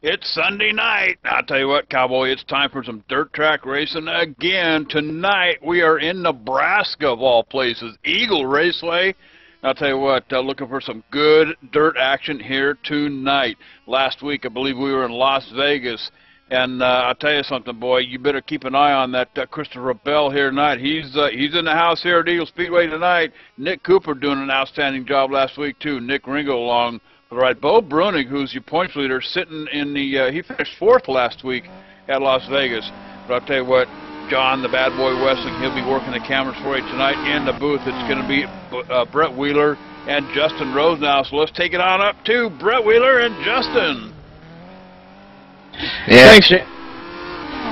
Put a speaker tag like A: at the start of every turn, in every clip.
A: It's Sunday night. I'll tell you what, Cowboy, it's time for some dirt track racing again. Tonight we are in Nebraska, of all places, Eagle Raceway. I'll tell you what, looking for some good dirt action here tonight. Last week, I believe we were in Las Vegas. And I'll tell you something, boy, you better keep an eye on that Christopher Bell here tonight. He's in the house here at Eagle Speedway tonight. Nick Cooper doing an outstanding job last week, too. Nick Ringo along for the right. Bo Brunig, who's your points leader, sitting in the, he finished 4th last week at Las Vegas. But I'll tell you what, John, the bad boy Wessling, he'll be working the cameras for you tonight in the booth. It's going to be Brett Wheeler and Justin Rose now. So let's take it on up to Brett Wheeler and Justin.
B: Yeah.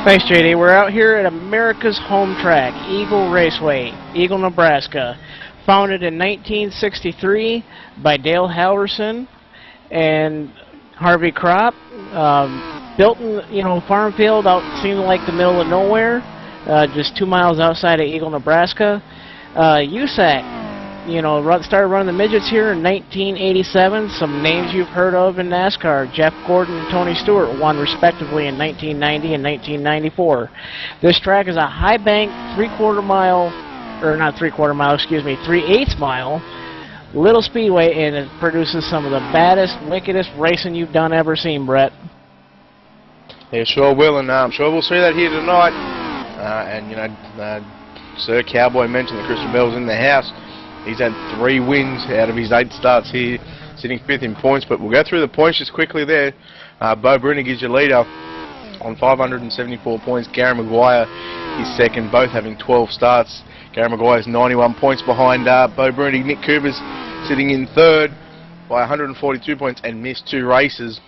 B: Thanks, JD. We're out here at America's home track, Eagle Raceway, Eagle, Nebraska. Founded in 1963 by Dale Halverson and Harvey Kropp. Built in, farm field out seemed like the middle of nowhere, just 2 miles outside of Eagle, Nebraska. USAC, started running the midgets here in 1987. Some names you've heard of in NASCAR. Jeff Gordon and Tony Stewart won respectively in 1990 and 1994. This track is a high bank, 3/8 mile little speedway, and it produces some of the baddest, wickedest racing you've ever seen, Brett.
C: Yeah, sure will, and I'm sure we'll see that here tonight. Sir Cowboy mentioned that Christian Bell's in the house. He's had 3 wins out of his 8 starts here, sitting 5th in points. But we'll go through the points just quickly there. Bo Brunig is your leader on 574 points. Gary Maguire is second, both having 12 starts. Gary Maguire's 91 points behind Bo Brunig. Nick Cooper's sitting in 3rd by 142 points and missed 2 races.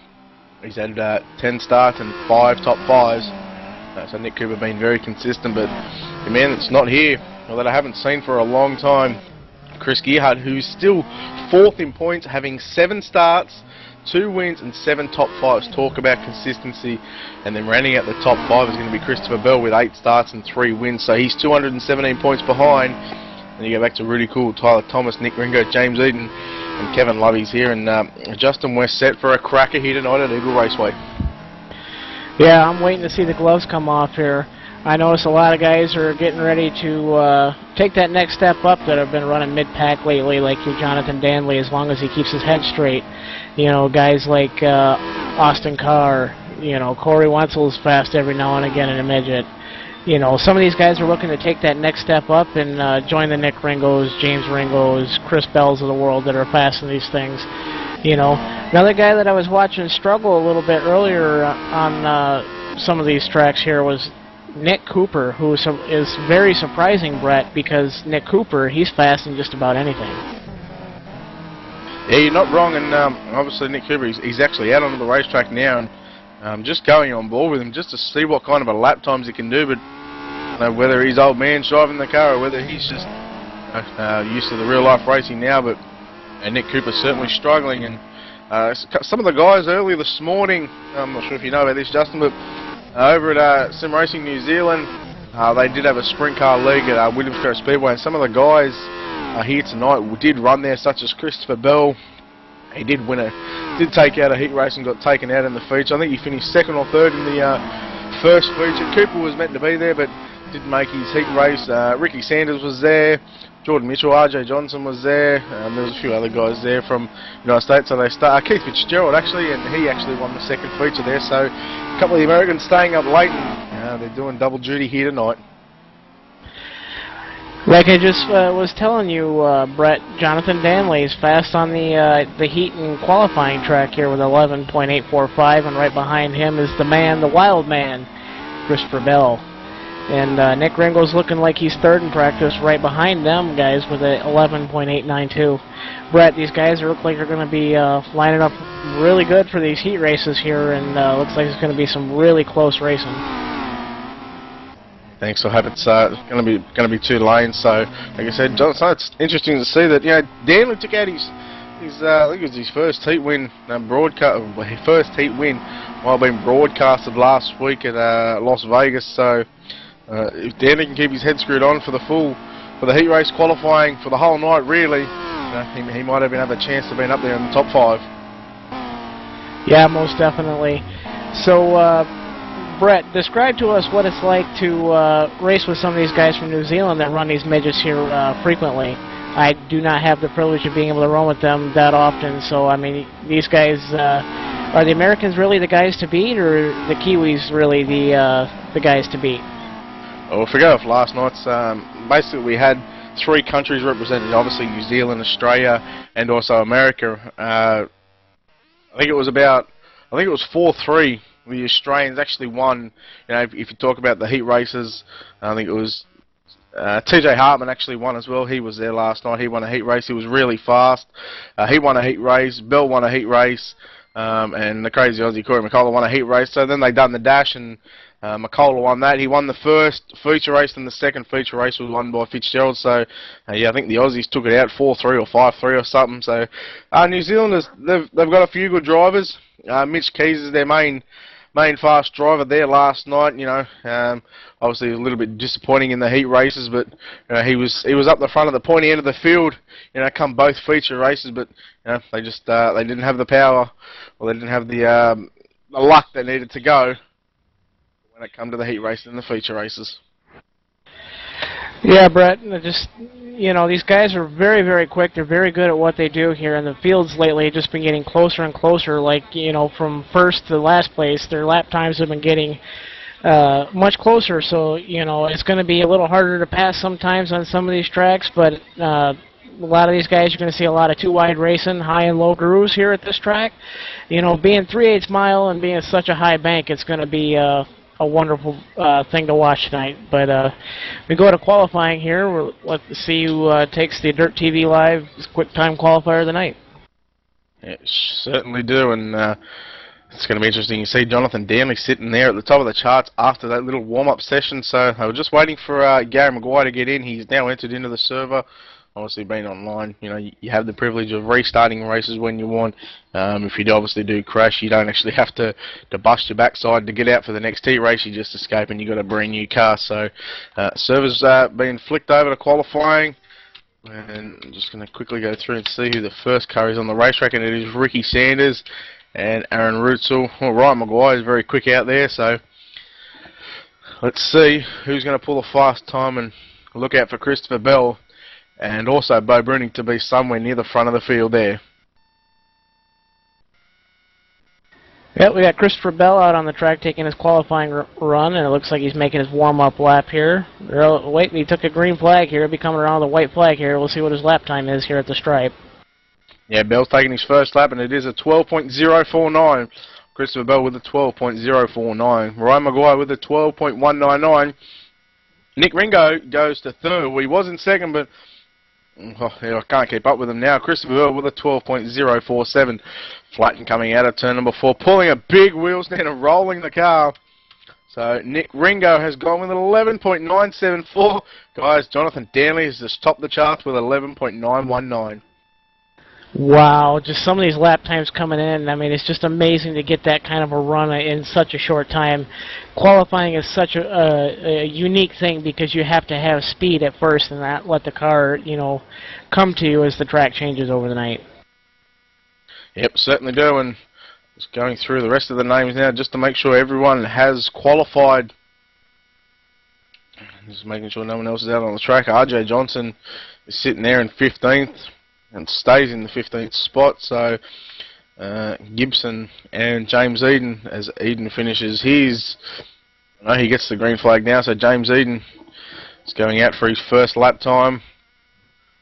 C: He's had 10 starts and 5 top 5s. So Nick Cooper been very consistent, but the man that's not here, or that I haven't seen for a long time, Chris Gearhart, who's still 4th in points, having 7 starts, 2 wins and 7 top 5s. Talk about consistency. And then rounding out the top 5 is going to be Christopher Bell with 8 starts and 3 wins. So he's 217 points behind. And you go back to Rudy Cool, Tyler Thomas, Nick Ringo, James Eden and Kevin Lovey's here. And Justin West set for a cracker here tonight at Eagle Raceway.
B: Yeah, I'm waiting to see the gloves come off here. I notice a lot of guys are getting ready to take that next step up that have been running mid-pack lately, like your Jonathan Danley, as long as he keeps his head straight. Guys like Austin Carr, Corey Wenzel's fast every now and again in a midget. Some of these guys are looking to take that next step up and join the Nick Ringos, James Ringos, Chris Bells of the world that are fast in these things. Another guy that I was watching struggle a little bit earlier on some of these tracks here was Nick Cooper, who is very surprising, Brett, because Nick Cooper, he's fast in just about anything.
C: Yeah, you're not wrong, and obviously Nick Cooper, he's actually out onto the racetrack now, and just going on board with him just to see what kind of a lap times he can do, but whether he's old man's driving the car or whether he's just used to the real-life racing now, but Nick Cooper's certainly struggling, and some of the guys earlier this morning, I'm not sure if you know about this, Justin, but over at Sim Racing New Zealand, they did have a sprint car league at Williamsburg Speedway, and some of the guys here tonight did run there, such as Christopher Bell. He did take out a heat race and got taken out in the feature. I think he finished 2nd or 3rd in the first feature. Cooper was meant to be there, but didn't make his heat race. Ricky Sanders was there. Jordan Mitchell, R.J. Johnson was there. There was a few other guys there from United States. So they Keith Fitzgerald actually, and he actually won the 2nd feature there. So a couple of the Americans staying up late, and they're doing double duty here tonight.
B: Like I just was telling you, Brett, Jonathan Danley is fast on the heat and qualifying track here with 11.845, and right behind him is the wild man, Christopher Bell. And Nick Ringo's looking like he's 3rd in practice, right behind them guys with a 11.892. Brett, these guys look like they're going to be lining up really good for these heat races here, and looks like it's going to be some really close racing.
C: Thanks. I hope it's going to be 2 lanes. So, like I said, Johnson, it's interesting to see that Danley took out his I think it was his first heat win first heat win while being broadcasted last week at Las Vegas. So. If Danny can keep his head screwed on for the heat race qualifying for the whole night, really, he might even have a chance to be up there in the top 5.
B: Yeah, most definitely. So, Brett, describe to us what it's like to race with some of these guys from New Zealand that run these midgets here frequently. I do not have the privilege of being able to run with them that often, so I mean, these guys, are the Americans really the guys to beat, or the Kiwis really the guys to beat?
C: Well, if we go off last night's, basically we had 3 countries represented, obviously New Zealand, Australia, and also America. I think it was 4-3. The Australians actually won. You know, if you talk about the heat races, I think it was TJ Hartman actually won as well. He was there last night. He won a heat race. He was really fast. He won a heat race. Bell won a heat race. And the crazy Aussie Corey McCullough won a heat race. So then they done the dash, and McCullough won that. He won the first feature race, and the second feature race was won by Fitzgerald. So yeah, I think the Aussies took it out 4-3 or 5-3 or something. So New Zealanders, they've got a few good drivers. Mitch Keys is their main fast driver there last night. You know, obviously a little bit disappointing in the heat races, but you know, he was up the front of the pointy end of the field. You know, come both feature races, but you know, they just they didn't have the power, or they didn't have the luck they needed to go when it come to the heat races and the feature races.
B: Yeah, Brett, just, you know, these guys are very, very quick. They're very good at what they do here, and the fields lately have just been getting closer and closer. Like, you know, from first to last place, their lap times have been getting much closer. So, you know, it's going to be a little harder to pass sometimes on some of these tracks, but a lot of these guys, you're going to see a lot of two-wide racing, high and low grooves here at this track. You know, being 3/8 mile and being such a high bank, it's going to be a wonderful thing to watch tonight. But we go to qualifying here. Let's see who takes the Dirt TV Live Quick Time Qualifier of the night.
C: Yeah, certainly do, and it's going to be interesting. You see Jonathan Danley sitting there at the top of the charts after that little warm-up session. So I was just waiting for Gary Maguire to get in. He's now entered into the server. Obviously, being online, you know, you have the privilege of restarting races when you want. If you obviously do crash, you don't actually have to bust your backside to get out for the next heat race. You just escape and you got a brand new car. So, servers being flicked over to qualifying, and I'm just going to quickly go through and see who the first car is on the racetrack, and it is Ricky Sanders and Aaron Rutzel. Well, Ryan Maguire is very quick out there, so let's see who's going to pull a fast time, and look out for Christopher Bell. And also Bo Bruning to be somewhere near the front of the field there.
B: Yep, we got Christopher Bell out on the track taking his qualifying run, and it looks like he's making his warm-up lap here. Wait, he took a green flag here. He'll be coming around the white flag here. We'll see what his lap time is here at the stripe.
C: Yeah, Bell's taking his first lap, and it is a 12.049. Christopher Bell with a 12.049. Ryan Maguire with a 12.199. Nick Ringo goes to third. Well, he was in second, but I can't keep up with him now. Christopher Bell with a 12.047. Flatten coming out of turn number 4, pulling a big wheel stand and rolling the car. So Nick Ringo has gone with an 11.974. Guys, Jonathan Danley has just topped the charts with 11.919.
B: Wow, just some of these lap times coming in. I mean, it's just amazing to get that kind of a run in such a short time. Qualifying is such a unique thing because you have to have speed at first and not let the car, you know, come to you as the track changes over the night.
C: Yep, certainly do. And just going through the rest of the names now just to make sure everyone has qualified. Just making sure no one else is out on the track. RJ Johnson is sitting there in 15th. And stays in the 15th spot. So Gibson and James Eden, as Eden finishes his, he gets the green flag now. So James Eden is going out for his first lap time.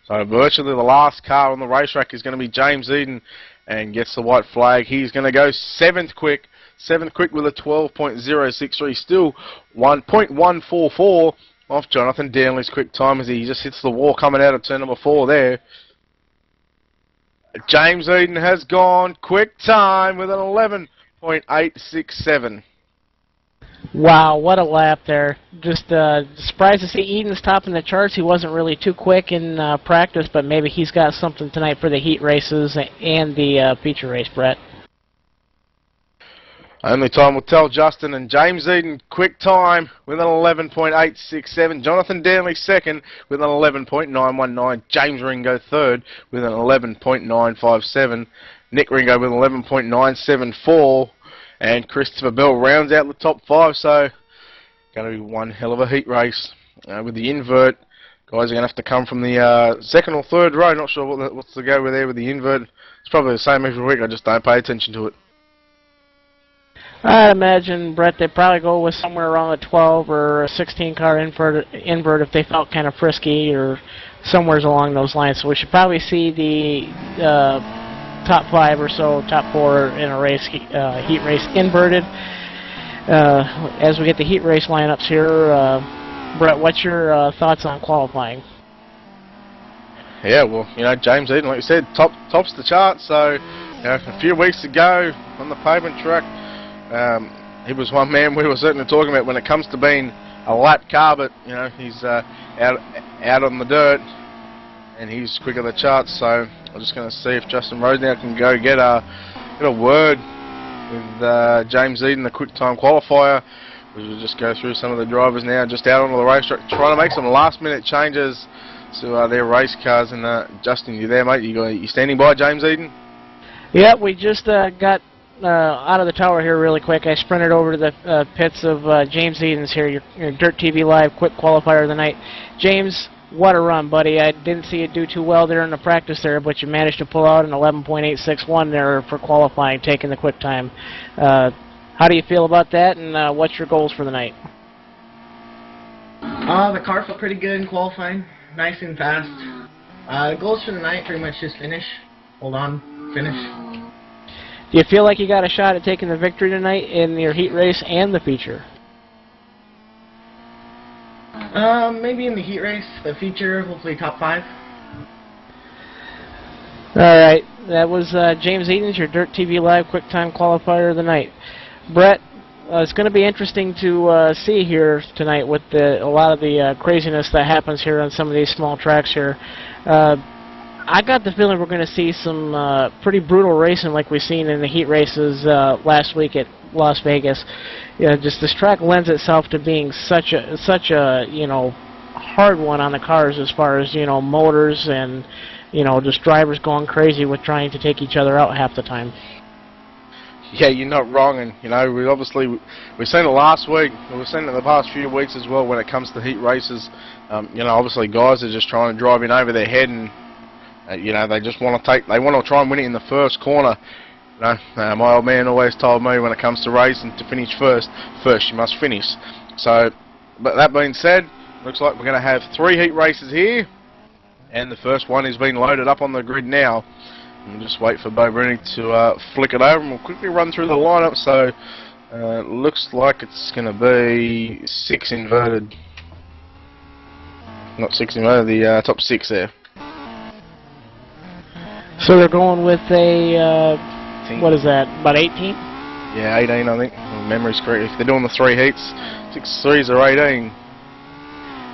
C: So virtually the last car on the racetrack is going to be James Eden, and gets the white flag. He's going to go 7th quick with a 12.063, still 1.144 off Jonathan Danley's quick time as he just hits the wall coming out of turn number 4 there. James Eden has gone quick time with an 11.867.
B: Wow, what a lap there. Just surprised to see Eden's topping the charts. He wasn't really too quick in practice, but maybe he's got something tonight for the heat races and the feature race, Brett.
C: Only time will tell. Justin and James Eden quick time with an 11.867. Jonathan Danley second with an 11.919. James Ringo third with an 11.957. Nick Ringo with 11.974. And Christopher Bell rounds out the top 5, so going to be one hell of a heat race. With the invert, guys are going to have to come from the second or third row. Not sure what's the go with there with the invert. It's probably the same every week, I just don't pay attention to it.
B: I'd imagine, Brett, they'd probably go with somewhere around a 12 or a 16 car invert if they felt kind of frisky or somewhere along those lines. So we should probably see the top 5 or so, top 4 in a race, heat race inverted. As we get the heat race lineups here, Brett, what's your thoughts on qualifying?
C: Yeah, well, James Eden, like you said, tops the chart. So, a few weeks ago on the pavement track, he was one man we were certainly talking about when it comes to being a lap car, but he's out on the dirt and he's quicker the charts. So I'm just going to see if Justin Rose now can go get a word with James Eden, the quick time qualifier. We'll just go through some of the drivers now, just out onto the racetrack, trying to make some last minute changes to their race cars. And Justin, you there, mate? You standing by, James Eden?
B: Yeah, we just got out of the tower here really quick. I sprinted over to the pits of James Eden's here, your Dirt TV Live quick qualifier of the night. James, what a run, buddy. I didn't see you do too well there in the practice there, but you managed to pull out an 11.861 there for qualifying, taking the quick time. How do you feel about that, and what's your goals for the night?
D: The car felt pretty good in qualifying, nice and fast. The goals for the night pretty much just finish, hold on, finish.
B: Do you feel like you got a shot at taking the victory tonight in your heat race and the feature?
D: Maybe in the heat race, the feature, hopefully top 5.
B: Alright, that was James Eden's, your Dirt TV Live Quick Time Qualifier of the night. Brett, it's going to be interesting to see here tonight with a lot of the craziness that happens here on some of these small tracks here. I got the feeling we're going to see some pretty brutal racing like we've seen in the heat races last week at Las Vegas. Just this track lends itself to being such a hard one on the cars as far as motors and just drivers going crazy with trying to take each other out half the time.
C: Yeah, you're not wrong, and we've seen it last week, we've seen it in the past few weeks as well when it comes to heat races. Obviously guys are just trying to drive in over their head, and they just want to try and win it in the first corner. My old man always told me when it comes to racing, to finish first you must finish. So, but that being said, looks like we're going to have 3 heat races here, and the first one is being loaded up on the grid now. We'll just wait for Bo Brunig to flick it over, and we'll quickly run through the lineup. So, looks like it's going to be 6 inverted. Not 6 inverted, the top 6 there.
B: So they're going with a, what is that, about 18?
C: Yeah, 18 I think, if memory's correct. If they're doing the 3 heats, 6 threes are 18.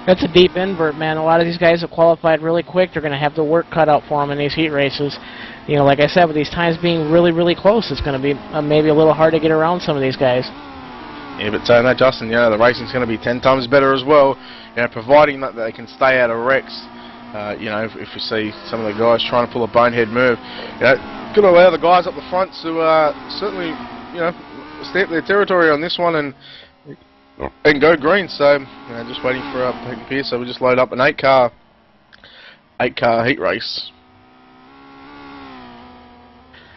B: That's a deep invert, man. A lot of these guys have qualified really quick. They're going to have the work cut out for them in these heat races. Like I said, with these times being really, really close, it's going to be maybe a little hard to get around some of these guys.
C: Yeah, but saying that, Justin, the racing's going to be 10 times better as well. Providing that they can stay out of wrecks. If we see some of the guys trying to pull a bonehead move, could allow the guys up the front to certainly, stamp their territory on this one and go green. So, just waiting for Peyton Pierce. So we just load up an 8-car heat race.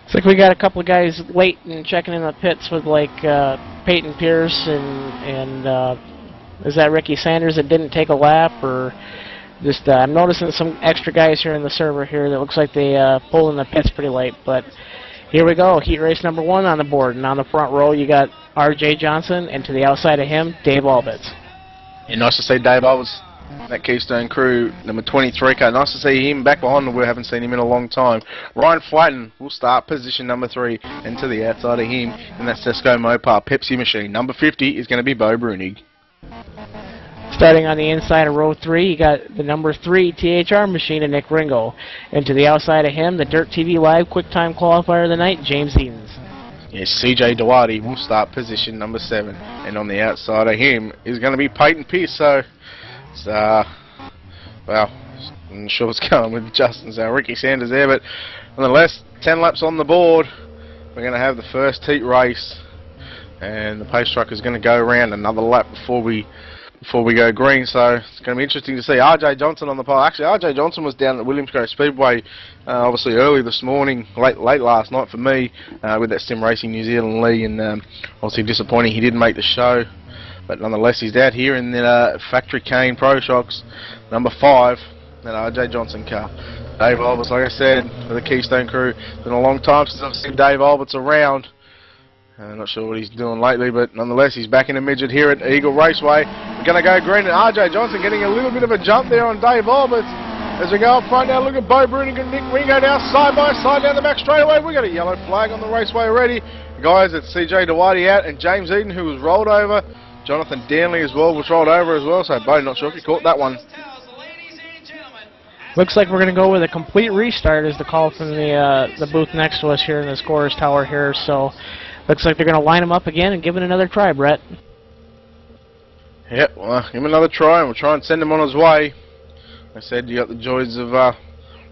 B: It's like we got a couple of guys late and checking in the pits with like Peyton Pierce and is that Ricky Sanders that didn't take a lap, or just I'm noticing some extra guys here in the server here that looks like they pulled in the pits pretty late. But here we go, heat race number 1 on the board, and on the front row you got R.J. Johnson, and to the outside of him, Dave Albitz.
C: Yeah, nice to see Dave Albitz, that Keystone crew, number 23 car. Nice to see him back behind the wheel. Haven't seen him in a long time. Ryan Flatten will start position number 3, and to the outside of him, and that's Sesco Mopar Pepsi machine. Number 50 is going to be Bo Brunig.
B: Starting on the inside of row 3, you got the number 3 THR machine of Nick Ringo. And to the outside of him, the Dirt TV Live Quick Time Qualifier of the night, James Edens.
C: Yes, CJ Duarte will start position number 7. And on the outside of him is going to be Peyton Pierce. So, it's, well, I'm not sure what's going on with Justin's Ricky Sanders there. But nonetheless, 10 laps on the board. We're going to have the first heat race. and the pace truck is going to go around another lap before we go green. So it's going to be interesting to see RJ Johnson on the pole. Actually, RJ Johnson was down at Williams Grove Speedway obviously early this morning, late last night for me, with that Sim Racing New Zealand Lee, and obviously disappointing he didn't make the show, but nonetheless he's out here in the Factory Cane Pro Shocks number 5, that RJ Johnson car. Dave Alberts, like I said, for the Keystone crew. It's been a long time since I've seen Dave Alberts around. I'm not sure what he's doing lately, but nonetheless he's back in the midget here at Eagle Raceway. We're going to go green, and RJ Johnson getting a little bit of a jump there on Dave Alberts. As we go up front now, look at Bo Bruning and Nick Ringo now side by side down the back straightaway. We've got a yellow flag on the raceway already. Guys, it's CJ Dewadi out, and James Eden, who was rolled over. Jonathan Danley as well was rolled over as well, so Bo, not sure if you caught that one.
B: Looks like we're going to go with a complete restart is the call from the booth next to us here in the scorer's tower here. So looks like they're going to line them up again and give it another try, Brett.
C: Yep, well, give him another try, and we'll try and send him on his way. I said you got the joys of,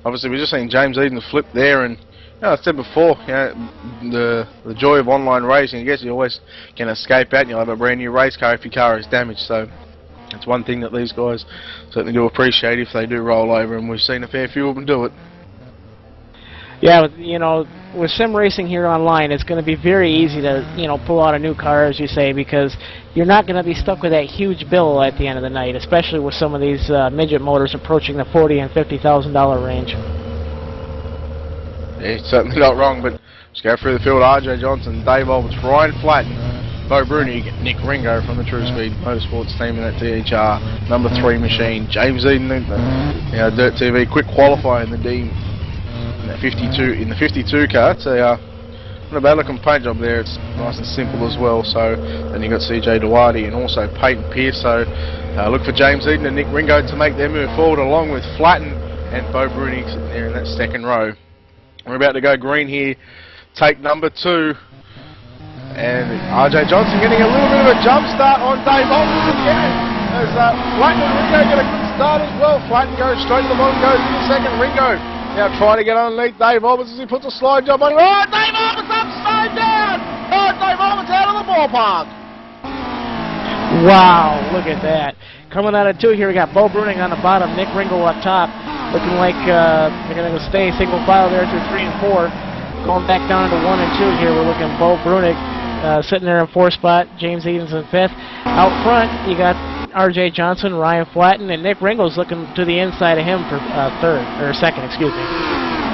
C: obviously we're just seeing James Eden flip there, and I said before, the joy of online racing. I guess you always can escape out and you'll have a brand new race car if your car is damaged. So it's one thing that these guys certainly do appreciate if they do roll over, and we've seen a fair few of them do it.
B: Yeah, with sim racing here online, it's going to be very easy to, pull out a new car, as you say, because you're not going to be stuck with that huge bill at the end of the night, especially with some of these midget motors approaching the $40,000 and $50,000 range.
C: Yeah, certainly not wrong, but let's go through the field. RJ Johnson, Dave Alberts, Ryan Flatten, Bo Bruning, Nick Ringo from the True Speed Motorsports team in that THR number 3 machine. James Eden, Dirt TV, quick qualifier in the D. In the 52 car. It's not a bad looking paint job there. It's nice and simple as well. So then you got CJ Dewadi and also Peyton Pierce. So look for James Eden and Nick Ringo to make their move forward, along with Flatten and Bo Bruning sitting there in that second row. We're about to go green here. Take number 2. And RJ Johnson getting a little bit of a jump start on Dave Alberts again. As Flatten and Ringo get a good start as well. Flatten goes straight to the bottom, goes in the second. Ringo now trying to get underneath Dave Alberts as he puts a slide job on. Oh, Dave Alberts upside down! Oh, Dave Alberts out of the ballpark!
B: Wow, look at that. Coming out of 2 here, we got Bo Bruning on the bottom, Nick Ringo up top. Looking like they're going to stay single file there through 3 and 4. Going back down to 1 and 2 here, we're looking Bo Bruning sitting there in 4th spot. James Eden's in 5th. Out front, you got RJ Johnson, Ryan Flatten, and Nick Ringo's looking to the inside of him for 2nd, excuse me.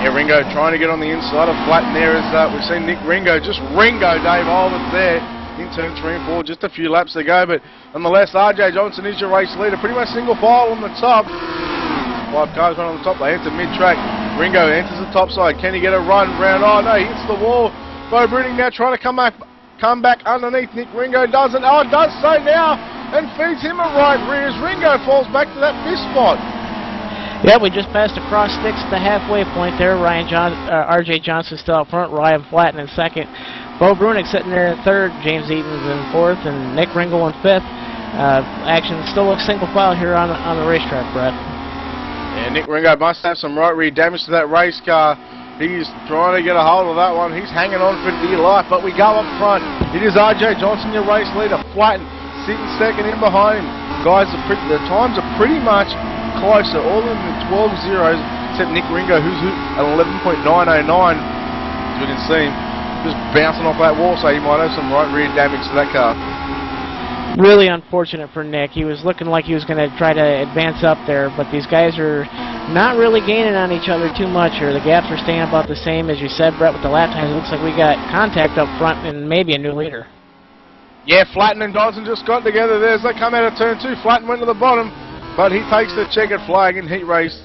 C: Yeah, Ringo trying to get on the inside of Flatten there as we've seen Nick Ringo, just Ringo Dave Alberts there in turn 3 and 4, just a few laps to go, but nonetheless RJ Johnson is your race leader, pretty much single file on the top. 5 cars run on the top, they enter mid-track. Ringo enters the top side, can he get a run round? Oh no, he hits the wall. Bo Bruning now trying to come back underneath. Nick Ringo doesn't, does so now, and feeds him a right rear as Ringo falls back to that 5th spot.
B: Yeah, we just passed across sticks at the halfway point there. RJ Johnson still up front, Ryan Flatten in 2nd. Bo Bruning sitting there in 3rd, James Eden's in 4th, and Nick Ringo in 5th. Action still looks single file here on the racetrack, Brett.
C: Yeah, Nick Ringo must have some right rear damage to that race car. He's trying to get a hold of that one. He's hanging on for dear life, but we go up front. It is RJ Johnson, your race leader. Flatten sitting 2nd in behind him. Guys, the times are pretty much closer, all in the 12 zeros, except Nick Ringo, who's at 11.909, as we can see him, just bouncing off that wall, so he might have some right rear damage to that car.
B: Really unfortunate for Nick. He was looking like he was going to try to advance up there, but these guys are not really gaining on each other too much here. The gaps are staying about the same, as you said, Brett, with the lap times. It looks like we got contact up front and maybe a new leader.
C: Yeah, Flatten and Johnson just got together there as they come out of turn 2. Flatten went to the bottom, but he takes the checkered flag in heat race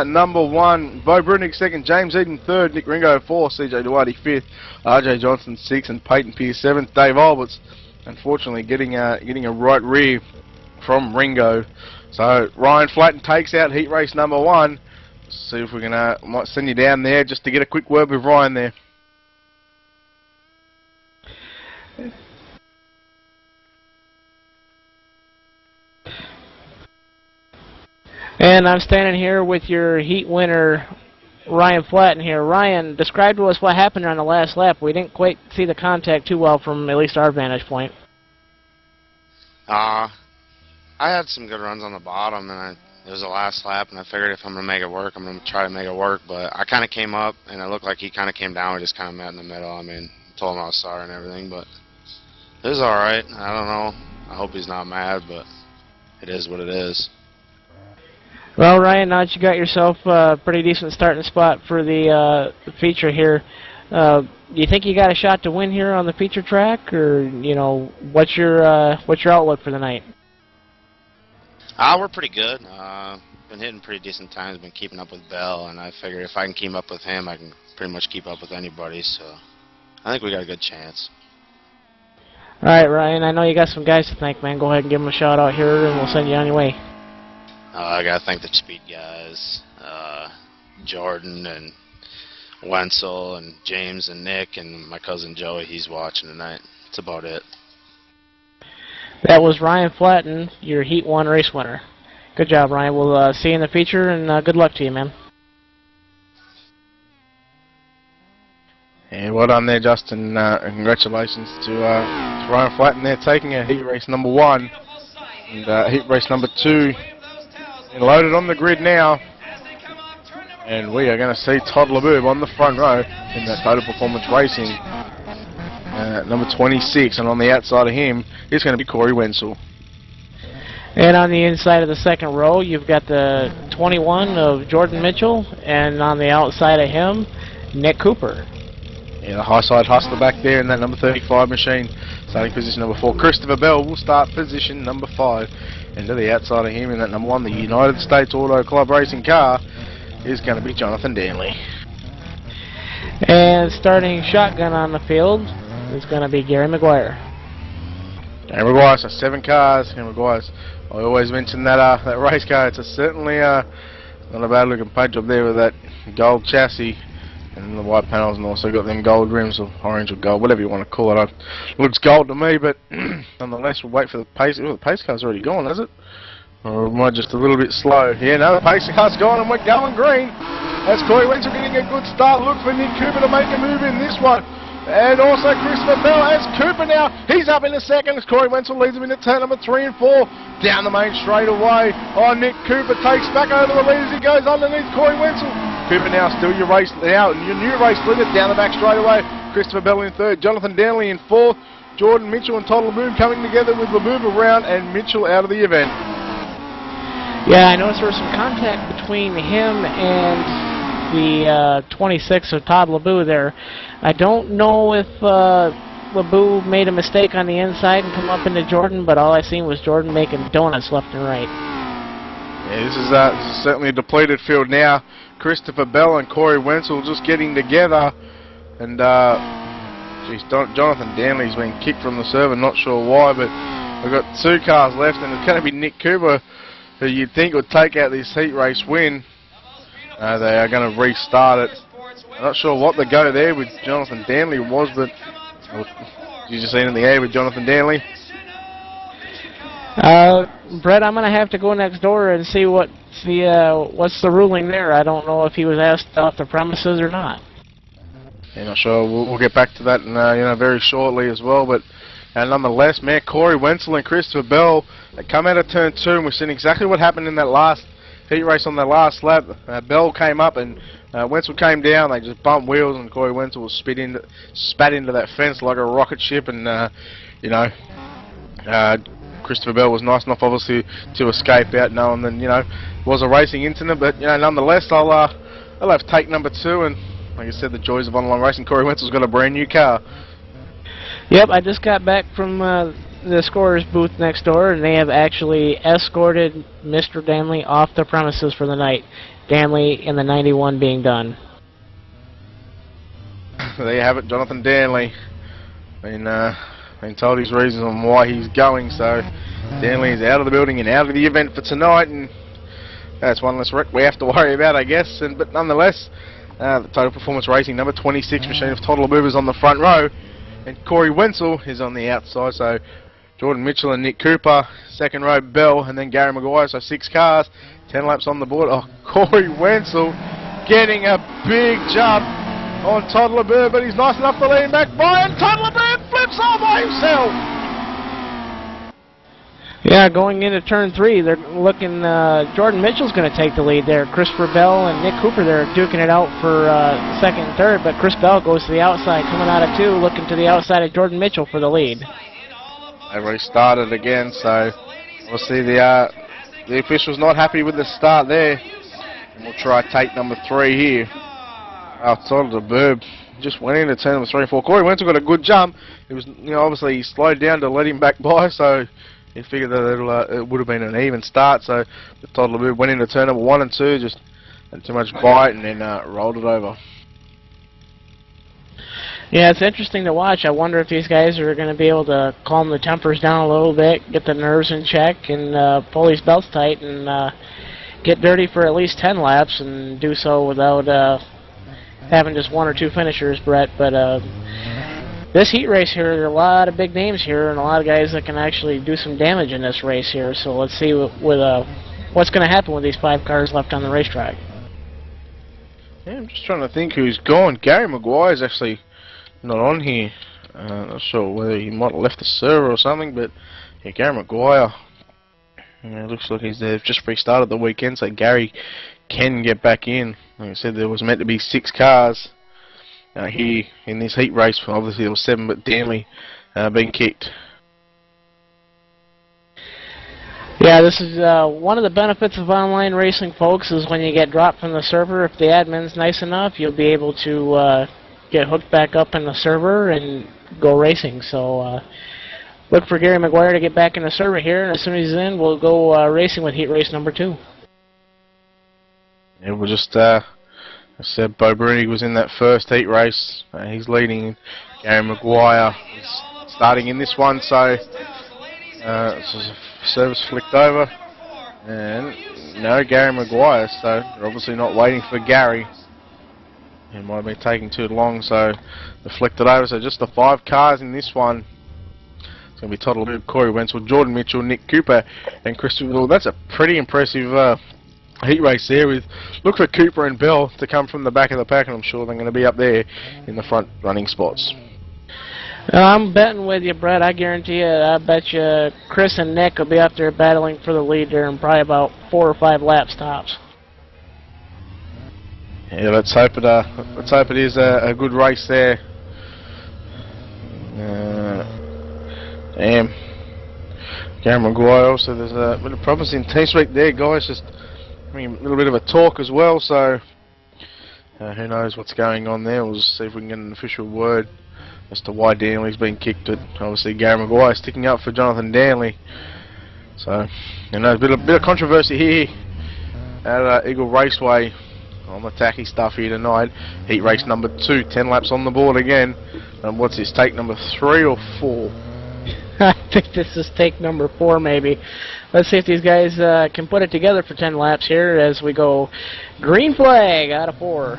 C: number 1. Bo Bruning 2nd, James Eden 3rd, Nick Ringo 4th, CJ Dewadi 5th, RJ Johnson 6th, and Peyton Pierce 7th. Dave Alberts, unfortunately, getting a right rear from Ringo. So Ryan Flatten takes out heat race number 1. Let's see if we can might send you down there just to get a quick word with Ryan there.
B: And I'm standing here with your heat winner Ryan Flatten here. Ryan, describe to us what happened on the last lap. We didn't quite see the contact too well from at least our vantage point.
E: I had some good runs on the bottom, and it was the last lap, and I figured if I'm going to make it work, I'm going to try to make it work. But I kind of came up, and it looked like he kind of came down. We just kind of met in the middle. I mean, told him I was sorry and everything, but it was all right. I don't know. I hope he's not mad, but it is what it is.
B: Well, Ryan, now that you got yourself a pretty decent starting spot for the feature here, do you think you got a shot to win here on the feature track, or what's your outlook for the night?
E: We're pretty good. Been hitting pretty decent times. Been keeping up with Bell, and I figure if I can keep up with him, I can pretty much keep up with anybody. So I think we got a good chance.
B: All right, Ryan. I know you got some guys to thank, man. Go ahead and give them a shout out here, and we'll send you on your way.
E: I got to thank the speed guys, Jordan and Wenzel and James and Nick and my cousin Joey. He's watching tonight. That's about it.
B: That was Ryan Flatten, your Heat 1 race winner. Good job, Ryan. We'll see you in the feature, and good luck to you, man.
C: And well done there, Justin. Congratulations to Ryan Flatten there, taking a heat race number 1 and heat race number 2. And loaded on the grid now, and we are going to see Todd LeBoob on the front row in that Total Performance Racing, number 26, and on the outside of him is going to be Corey Wenzel.
B: And on the inside of the second row, you've got the 21 of Jordan Mitchell, and on the outside of him, Nick Cooper.
C: Yeah, the high side hustler back there in that number 35 machine, starting position number 4. Christopher Bell will start position number 5. And to the outside of him in that number 1, the United States Auto Club racing car, is going to be Jonathan Danley.
B: And starting shotgun on the field is going to be Gary McGuire.
C: Gary McGuire, so 7 cars. Gary McGuire's, I always mention that that race car. It's certainly not a bad looking paint job there with that gold chassis and the white panels, and also got them gold rims, or orange or gold, whatever you want to call it. It looks gold to me, but nonetheless, we'll wait for the pace. Oh, the pace car's already gone, has it? Or am I just a little bit slow? Yeah, no, the pace car's gone, and we're going green. As Corey Wenzel getting a good start. Look for Nick Cooper to make a move in this one. And also Christopher Bell as Cooper now. He's up in the second as Corey Wenzel leads him into turn number 3 and 4. Down the main straight away. Oh, Nick Cooper takes back over the lead as he goes underneath Corey Wenzel. Cooper now still your race now, your new race leader down the back straight away. Christopher Bell in 3rd, Jonathan Danley in 4th. Jordan Mitchell and Todd LeBoob coming together with LeBoob around and Mitchell out of the event.
B: Yeah, I noticed there was some contact between him and the 26 of Todd LeBoob there. I don't know if LeBoob made a mistake on the inside and come up into Jordan, but all I seen was Jordan making donuts left and right.
C: Yeah, this is certainly a depleted field now. Christopher Bell and Corey Wenzel just getting together, and Jonathan Danley's been kicked from the server, not sure why, but we've got 2 cars left, and it's going to be Nick Cooper, who you'd think would take out this heat race win. They are going to restart it. I'm not sure what the go there with Jonathan Danley was, but you just seen in the air with Jonathan Danley.
B: Brett, I'm going to have to go next door and see what's the ruling there. I don't know if he was asked off the premises or not.
C: Yeah, not sure. We'll get back to that very shortly as well. But nonetheless, man, Corey Wenzel and Christopher Bell, they come out of turn 2, and we've seen exactly what happened in that last heat race on that last lap. Bell came up and Wenzel came down. They just bumped wheels, and Corey Wenzel was spat into that fence like a rocket ship. And Christopher Bell was nice enough, obviously, to escape out, knowing that it was a racing incident. But nonetheless, I'll have take number 2, and like I said, the joys of online racing. Corey Wenzel's got a brand new car.
B: Yep, I just got back from the scorer's booth next door, and they have actually escorted Mr. Danley off the premises for the night. Danley in the 91 being done.
C: There you have it, Jonathan Danley. Been told his reasons on why he's going, so Danley is out of the building and out of the event for tonight, and that's one less wreck we have to worry about, I guess. But nonetheless, the Total Performance Racing number 26 machine of Todd LeBoob is on the front row, and Corey Wenzel is on the outside. So Jordan Mitchell and Nick Cooper, second row Bell, and then Gary McGuire. So 6 cars, 10 laps on the board. Oh, Corey Wenzel getting a big jump on Toddler Bird, but he's nice enough to lean back by, and Toddler Bird flips all by himself.
B: Yeah, going into turn 3, they're looking, Jordan Mitchell's going to take the lead there. Christopher Bell and Nick Cooper, they're duking it out for second and third, but Chris Bell goes to the outside, coming out of 2, looking to the outside of Jordan Mitchell for the lead.
C: They restarted again, so we'll see the official's not happy with the start there. And we'll try take number 3 here. Outside of the Bird, just went into turn number 3 and 4. Corey Wenzel got a good jump. It was, obviously he slowed down to let him back by, so he figured that it would have been an even start. So the Toddler Bird went into turn number 1 and 2, just had too much bite and then rolled it over.
B: Yeah, it's interesting to watch. I wonder if these guys are going to be able to calm the tempers down a little bit, get the nerves in check, and pull these belts tight, and get dirty for at least 10 laps, and do so without having just 1 or 2 finishers, Brett. But this heat race here, there are a lot of big names here, and a lot of guys that can actually do some damage in this race here. So let's see what's going to happen with these 5 cars left on the racetrack.
C: Yeah, I'm just trying to think who's gone. Gary Maguire's actually not on here. Not sure whether he might have left the server or something, but yeah, Gary Maguire. It looks like they've just restarted the weekend, so Gary can get back in. Like I said, there was meant to be 6 cars here in this heat race. Obviously there was 7, but Danley being kicked.
B: Yeah, this is one of the benefits of online racing, folks, is when you get dropped from the server, if the admin's nice enough, you'll be able to get hooked back up in the server and go racing. So look for Gary Maguire to get back in the server here, and as soon as he's in, we'll go racing with heat race number 2.
C: Yeah, we'll just, I said Bo Brunig was in that first heat race. He's leading. Gary Maguire is starting in this one, so service flicked over. And no Gary Maguire, so they're obviously not waiting for Gary. It might have been taking too long, so they flicked it over. So just the 5 cars in this one. It's going to be Toddler Bird, Corey Wenzel, Jordan Mitchell, Nick Cooper, and Christopher Bell. That's a pretty impressive heat race there. Look for Cooper and Bell to come from the back of the pack, and I'm sure they're going to be up there in the front running spots.
B: I'm betting with you, Brett. I guarantee you. I bet you Chris and Nick will be up there battling for the lead there in probably about 4 or 5 laps tops.
C: Yeah, let's hope it is a good race there. Damn. Gary Maguire also, there's a bit of problems in team speak there, guys. Just having a little bit of a talk as well, so who knows what's going on there. We'll just see if we can get an official word as to why Danley's been kicked. But obviously Gary Maguire sticking up for Jonathan Danley. So, you know, a bit of controversy here at Eagle Raceway on the tacky stuff here tonight. Heat race number 2, 10 laps on the board again. And what's this, take number 3 or 4?
B: I think this is take number 4 maybe. Let's see if these guys can put it together for 10 laps here as we go green flag out of 4.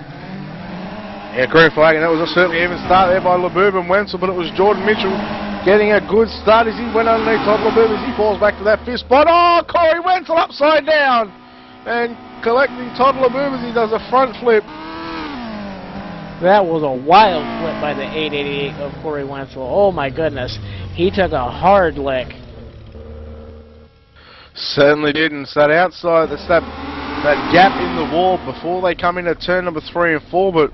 C: Yeah, green flag, and that was a certainly even start there by LeBourb and Wenzel, but it was Jordan Mitchell getting a good start as he went underneath Todd LeBourb as he falls back to that 5th spot. Oh, Corey Wenzel upside down and collecting Todd LeBourb as he does a front flip.
B: That was a wild flip by the 888 of Corey Wenzel. Oh my goodness. He took a hard lick.
C: Certainly did, and so that outside, that's that gap in the wall before they come into turn number 3 and 4, but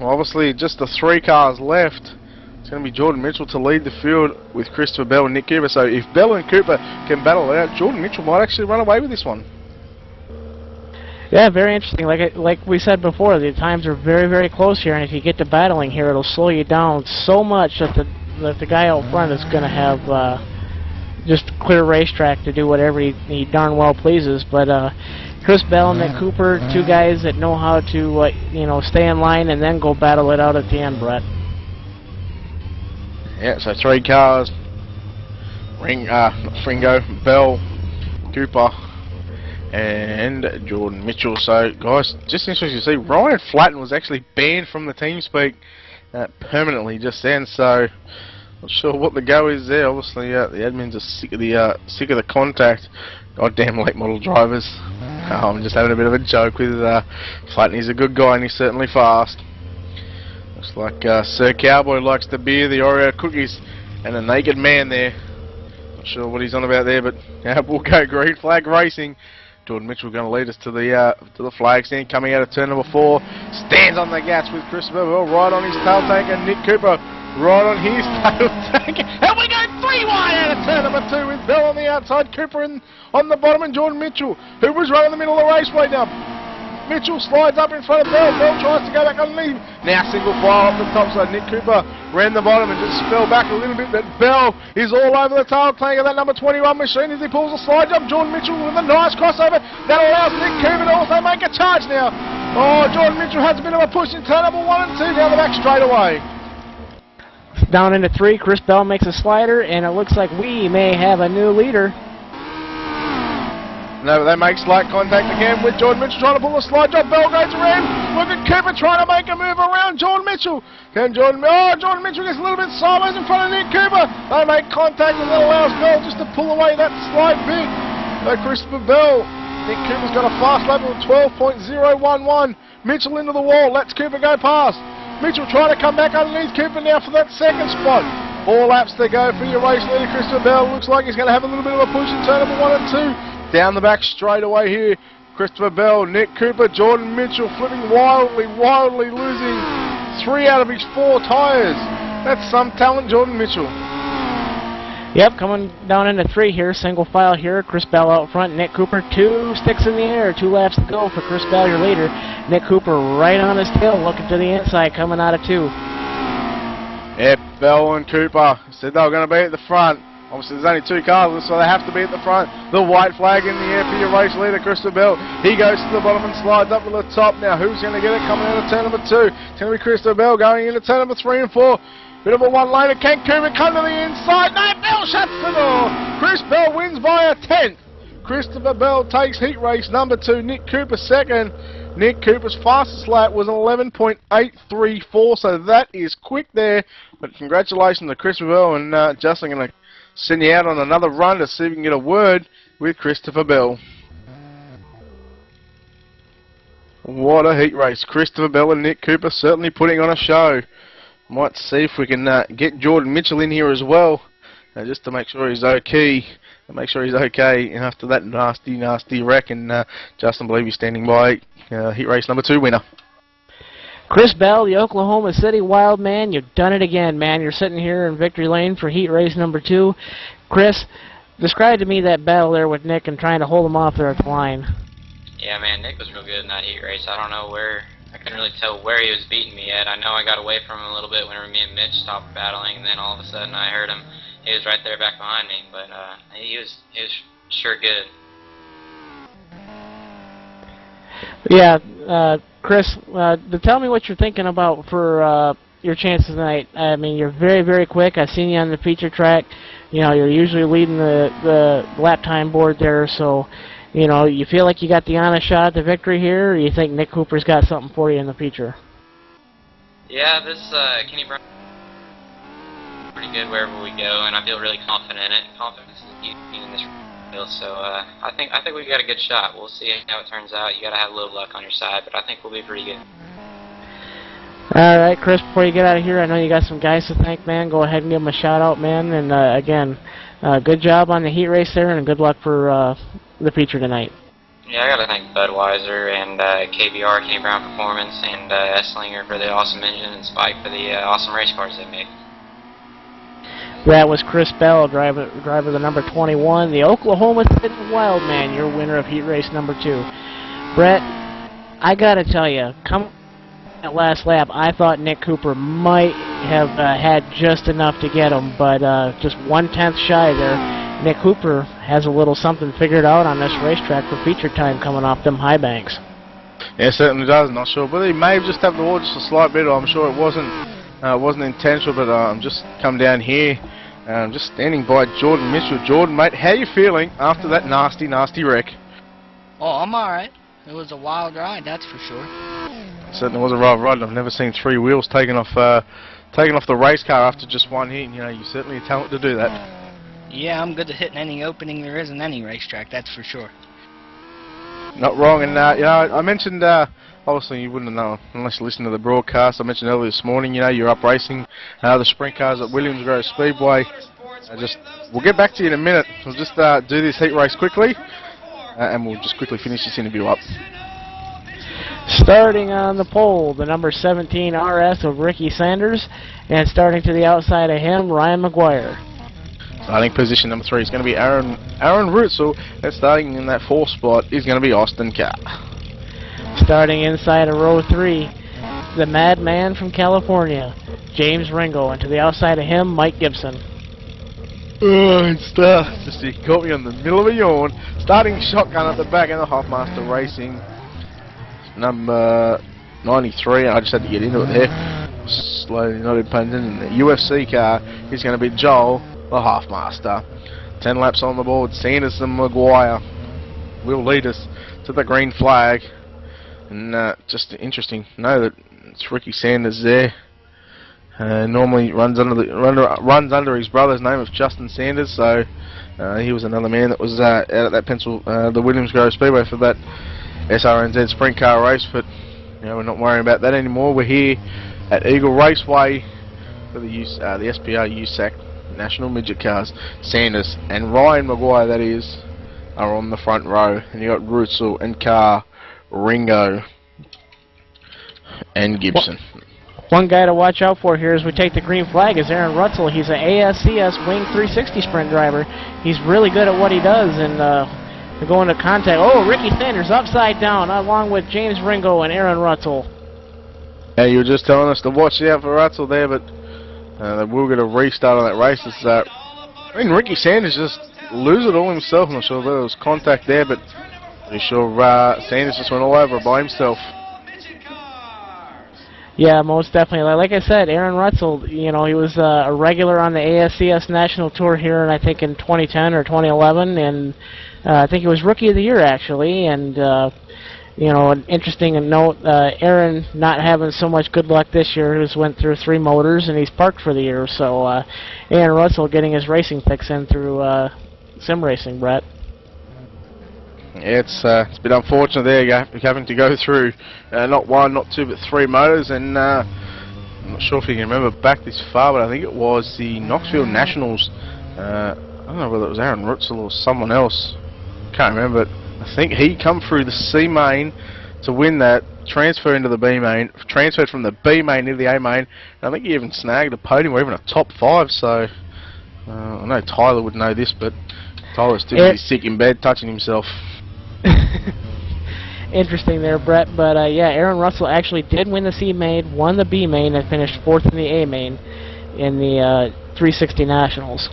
C: obviously just the 3 cars left. It's going to be Jordan Mitchell to lead the field with Christopher Bell and Nick Cooper. So if Bell and Cooper can battle it out, Jordan Mitchell might actually run away with this one.
B: Yeah, very interesting. Like we said before, the times are very, very close here, and if you get to battling here, it'll slow you down so much that the guy out front is going to have just a clear racetrack to do whatever he darn well pleases. But Chris Bell and Nick Cooper, 2 guys that know how to stay in line and then go battle it out at the end, Brett.
C: Yeah, so 3 cars. Fringo, Bell, Cooper, and Jordan Mitchell. So, guys, just interesting to see, Ryan Flatten was actually banned from the TeamSpeak permanently just then. So, not sure what the go is there. Obviously, the admins are sick of the contact. Goddamn late model drivers. Oh, I'm just having a bit of a joke with Flatton. He's a good guy and he's certainly fast. Looks like Sir Cowboy likes the beer, the Oreo cookies, and a naked man there. Not sure what he's on about there, but we'll go green flag racing. Jordan Mitchell going to lead us to the flag stand, coming out of turn number 4. Stands on the gas with Christopher Bell right on his tail tank, and Nick Cooper right on his tail tank. And we go 3 wide out of turn number 2 with Bell on the outside, Cooper on the bottom, and Jordan Mitchell, who was right in the middle of the raceway now. Mitchell slides up in front of Bell. Bell tries to go back underneath. Now single file off the top side. Nick Cooper ran the bottom and just fell back a little bit. But Bell is all over the tail tank of that number 21 machine as he pulls a slide jump. Jordan Mitchell with a nice crossover. That allows Nick Cooper to also make a charge now. Oh, Jordan Mitchell has a bit of a push in turn number 1 and 2 down the back straight away.
B: Down into 3, Chris Bell makes a slider, and it looks like we may have a new leader.
C: No, but they make slight contact again with Jordan Mitchell trying to pull a slide drop. Bell goes around. Look at Cooper trying to make a move around Jordan Mitchell. Jordan Mitchell gets a little bit sideways in front of Nick Cooper. They make contact and that allows Bell just to pull away that slight bit. So Christopher Bell, Nick Cooper's got a fast lap of 12.011. Mitchell into the wall, lets Cooper go past. Mitchell trying to come back underneath Cooper now for that second spot. 4 laps to go for your race leader, Christopher Bell. Looks like he's going to have a little bit of a push in turn number 1 and 2. Down the back straight away here, Christopher Bell, Nick Cooper, Jordan Mitchell flipping wildly losing 3 out of his 4 tyres. That's some talent, Jordan Mitchell.
B: Yep, coming down into 3 here, single file here, Chris Bell out front, Nick Cooper, 2 sticks in the air, 2 laps to go for Chris Bell, your leader. Nick Cooper right on his tail, looking to the inside, coming out of 2.
C: Yep, Bell and Cooper said they were going to be at the front. Obviously, there's only 2 cars, so they have to be at the front. The white flag in the air for your race leader, Christopher Bell. He goes to the bottom and slides up to the top. Now, who's going to get it coming out of turn number 2? It's going to be Christopher Bell going into turn number 3 and 4. Bit of a one-laner. Can Cooper come to the inside? No, Bell shuts the door. Chris Bell wins by a 10th. Christopher Bell takes heat race number 2. Nick Cooper second. Nick Cooper's fastest lap was an 11.834, so that is quick there. But congratulations to Christopher Bell, and Justin going to send you out on another run to see if we can get a word with Christopher Bell. What a heat race. Christopher Bell and Nick Cooper certainly putting on a show. Might see if we can get Jordan Mitchell in here as well, just to make sure he's okay. After that nasty wreck. And Justin, I believe he's standing by heat race number 2 winner.
B: Chris Bell, the Oklahoma City Wild man, you've done it again, man. You're sitting here in victory lane for heat race number 2. Chris, describe to me that battle there with Nick and trying to hold him off there at the line.
F: Yeah, man, Nick was real good in that heat race. I don't know where, I couldn't really tell where he was beating me at. I know I got away from him a little bit whenever me and Mitch stopped battling, and then all of a sudden I heard him. He was right there back behind me, but he was sure good.
B: Yeah, Chris, tell me what you're thinking about for your chances tonight. I mean, you're very quick. I've seen you on the feature track. You know, you're usually leading the lap time board there, so, you know, you feel like you got the honest shot at the victory here, or you think Nick Cooper's got something for you in the feature?
F: Yeah, this Kenny Brown pretty good wherever we go, and I feel really confident in it. Confidence is key in this field, so I think we got a good shot. We'll see how it turns out. You got to have a little luck on your side, but I think we'll be pretty good.
B: All right, Chris, before you get out of here, I know you got some guys to thank, man. Go ahead and give them a shout-out, man. And, again, good job on the heat race there, and good luck for the feature tonight.
F: Yeah, I got to thank Budweiser and KBR, Kenny Brown Performance, and Esslinger for the awesome engine, and Spike for the awesome race cars they made.
B: That was Chris Bell, driver the number 21, the Oklahoma City Wild man, your winner of heat race number 2. Brett, I got to tell you, come that last lap, I thought Nick Cooper might have had just enough to get him, but just 1/10 shy there. Nick Cooper has a little something figured out on this racetrack for feature time coming off them high banks.
C: Yeah, it certainly does. Not sure, but he may have just tapped the wall just a slight bit. I'm sure it wasn't intentional, but I'm just come down here. I'm just standing by Jordan Mitchell. Jordan, mate, how you feeling after that nasty wreck?
G: Oh, I'm alright. It was a wild ride, that's for sure.
C: It certainly was a wild ride. I've never seen 3 wheels taken off the race car after just one hit. And, you know, you're certainly a talent to do that.
G: Yeah, I'm good at hitting any opening there is in any racetrack, that's for sure.
C: Not wrong, and you know, I mentioned, obviously you wouldn't know unless you listen to the broadcast. I mentioned earlier this morning, you know, you're up racing the sprint cars at Williams Grove Speedway. We'll get back to you in a minute. We'll just do this heat race quickly, and we'll just quickly finish this interview up.
B: Starting on the pole, the number 17 RS of Ricky Sanders, and starting to the outside of him, Ryan McGuire.
C: Starting position number 3 is going to be Aaron Rutzel, and starting in that 4th spot is going to be Austin Carr.
B: Starting inside of row 3, the madman from California, James Ringo, and to the outside of him, Mike Gibson.
C: Just he caught me on the middle of a yawn. Starting shotgun at the back end of Hoffmaster Racing, number 93. I just had to get into it there. Slowly, not independent. And the UFC car is going to be Joel, the Hoffmaster. 10 laps on the board. Sanders and McGuire will lead us to the green flag. And just interesting to know that it's Ricky Sanders there. Normally runs under his brother's name of Justin Sanders, so he was another man that was out at that the Williams Grove Speedway for that SRNZ sprint car race. But you know, we're not worrying about that anymore. We're here at Eagle Raceway for the SPR USAC National Midget cars. Sanders and Ryan McGuire, that is, are on the front row, and you got Rutzel and Carr, Ringo, and Gibson.
B: One guy to watch out for here as we take the green flag is Aaron Rutzel. He's an ASCS Wing 360 sprint driver. He's really good at what he does, and they're going to contact. Oh, Ricky Sanders upside down, along with James Ringo and Aaron Rutzel.
C: Yeah, you were just telling us to watch out for Rutzel there, but we'll get a restart on that race. I mean, Ricky Sanders just lose it all himself. I'm not sure there was contact there, but pretty sure Sanders just went all over it by himself.
B: Yeah, most definitely. Like I said, Aaron Rutzel, you know, he was a regular on the ASCS National Tour here, and I think in 2010 or 2011, and I think he was Rookie of the Year actually. And you know, an interesting note, Aaron not having so much good luck this year. He just went through 3 motors, and he's parked for the year. So Aaron Rutzel getting his racing fix in through sim racing, Brett.
C: Yeah, it's been unfortunate there having to go through not 1, not 2, but 3 motors, and I'm not sure if you can remember back this far, but I think it was the Knoxville Nationals. I don't know whether it was Aaron Rutzel or someone else. Can't remember. But I think he come through the C main to win that, transfer into the B main, transferred from the B main into the A main, and I think he even snagged a podium or even a top 5. So I know Tyler would know this, but Tyler's too busy sick in bed touching himself.
B: Interesting there, Brett, but yeah, Aaron Rutzel actually did win the C main, won the B main, and finished 4th in the A main in the 360 Nationals.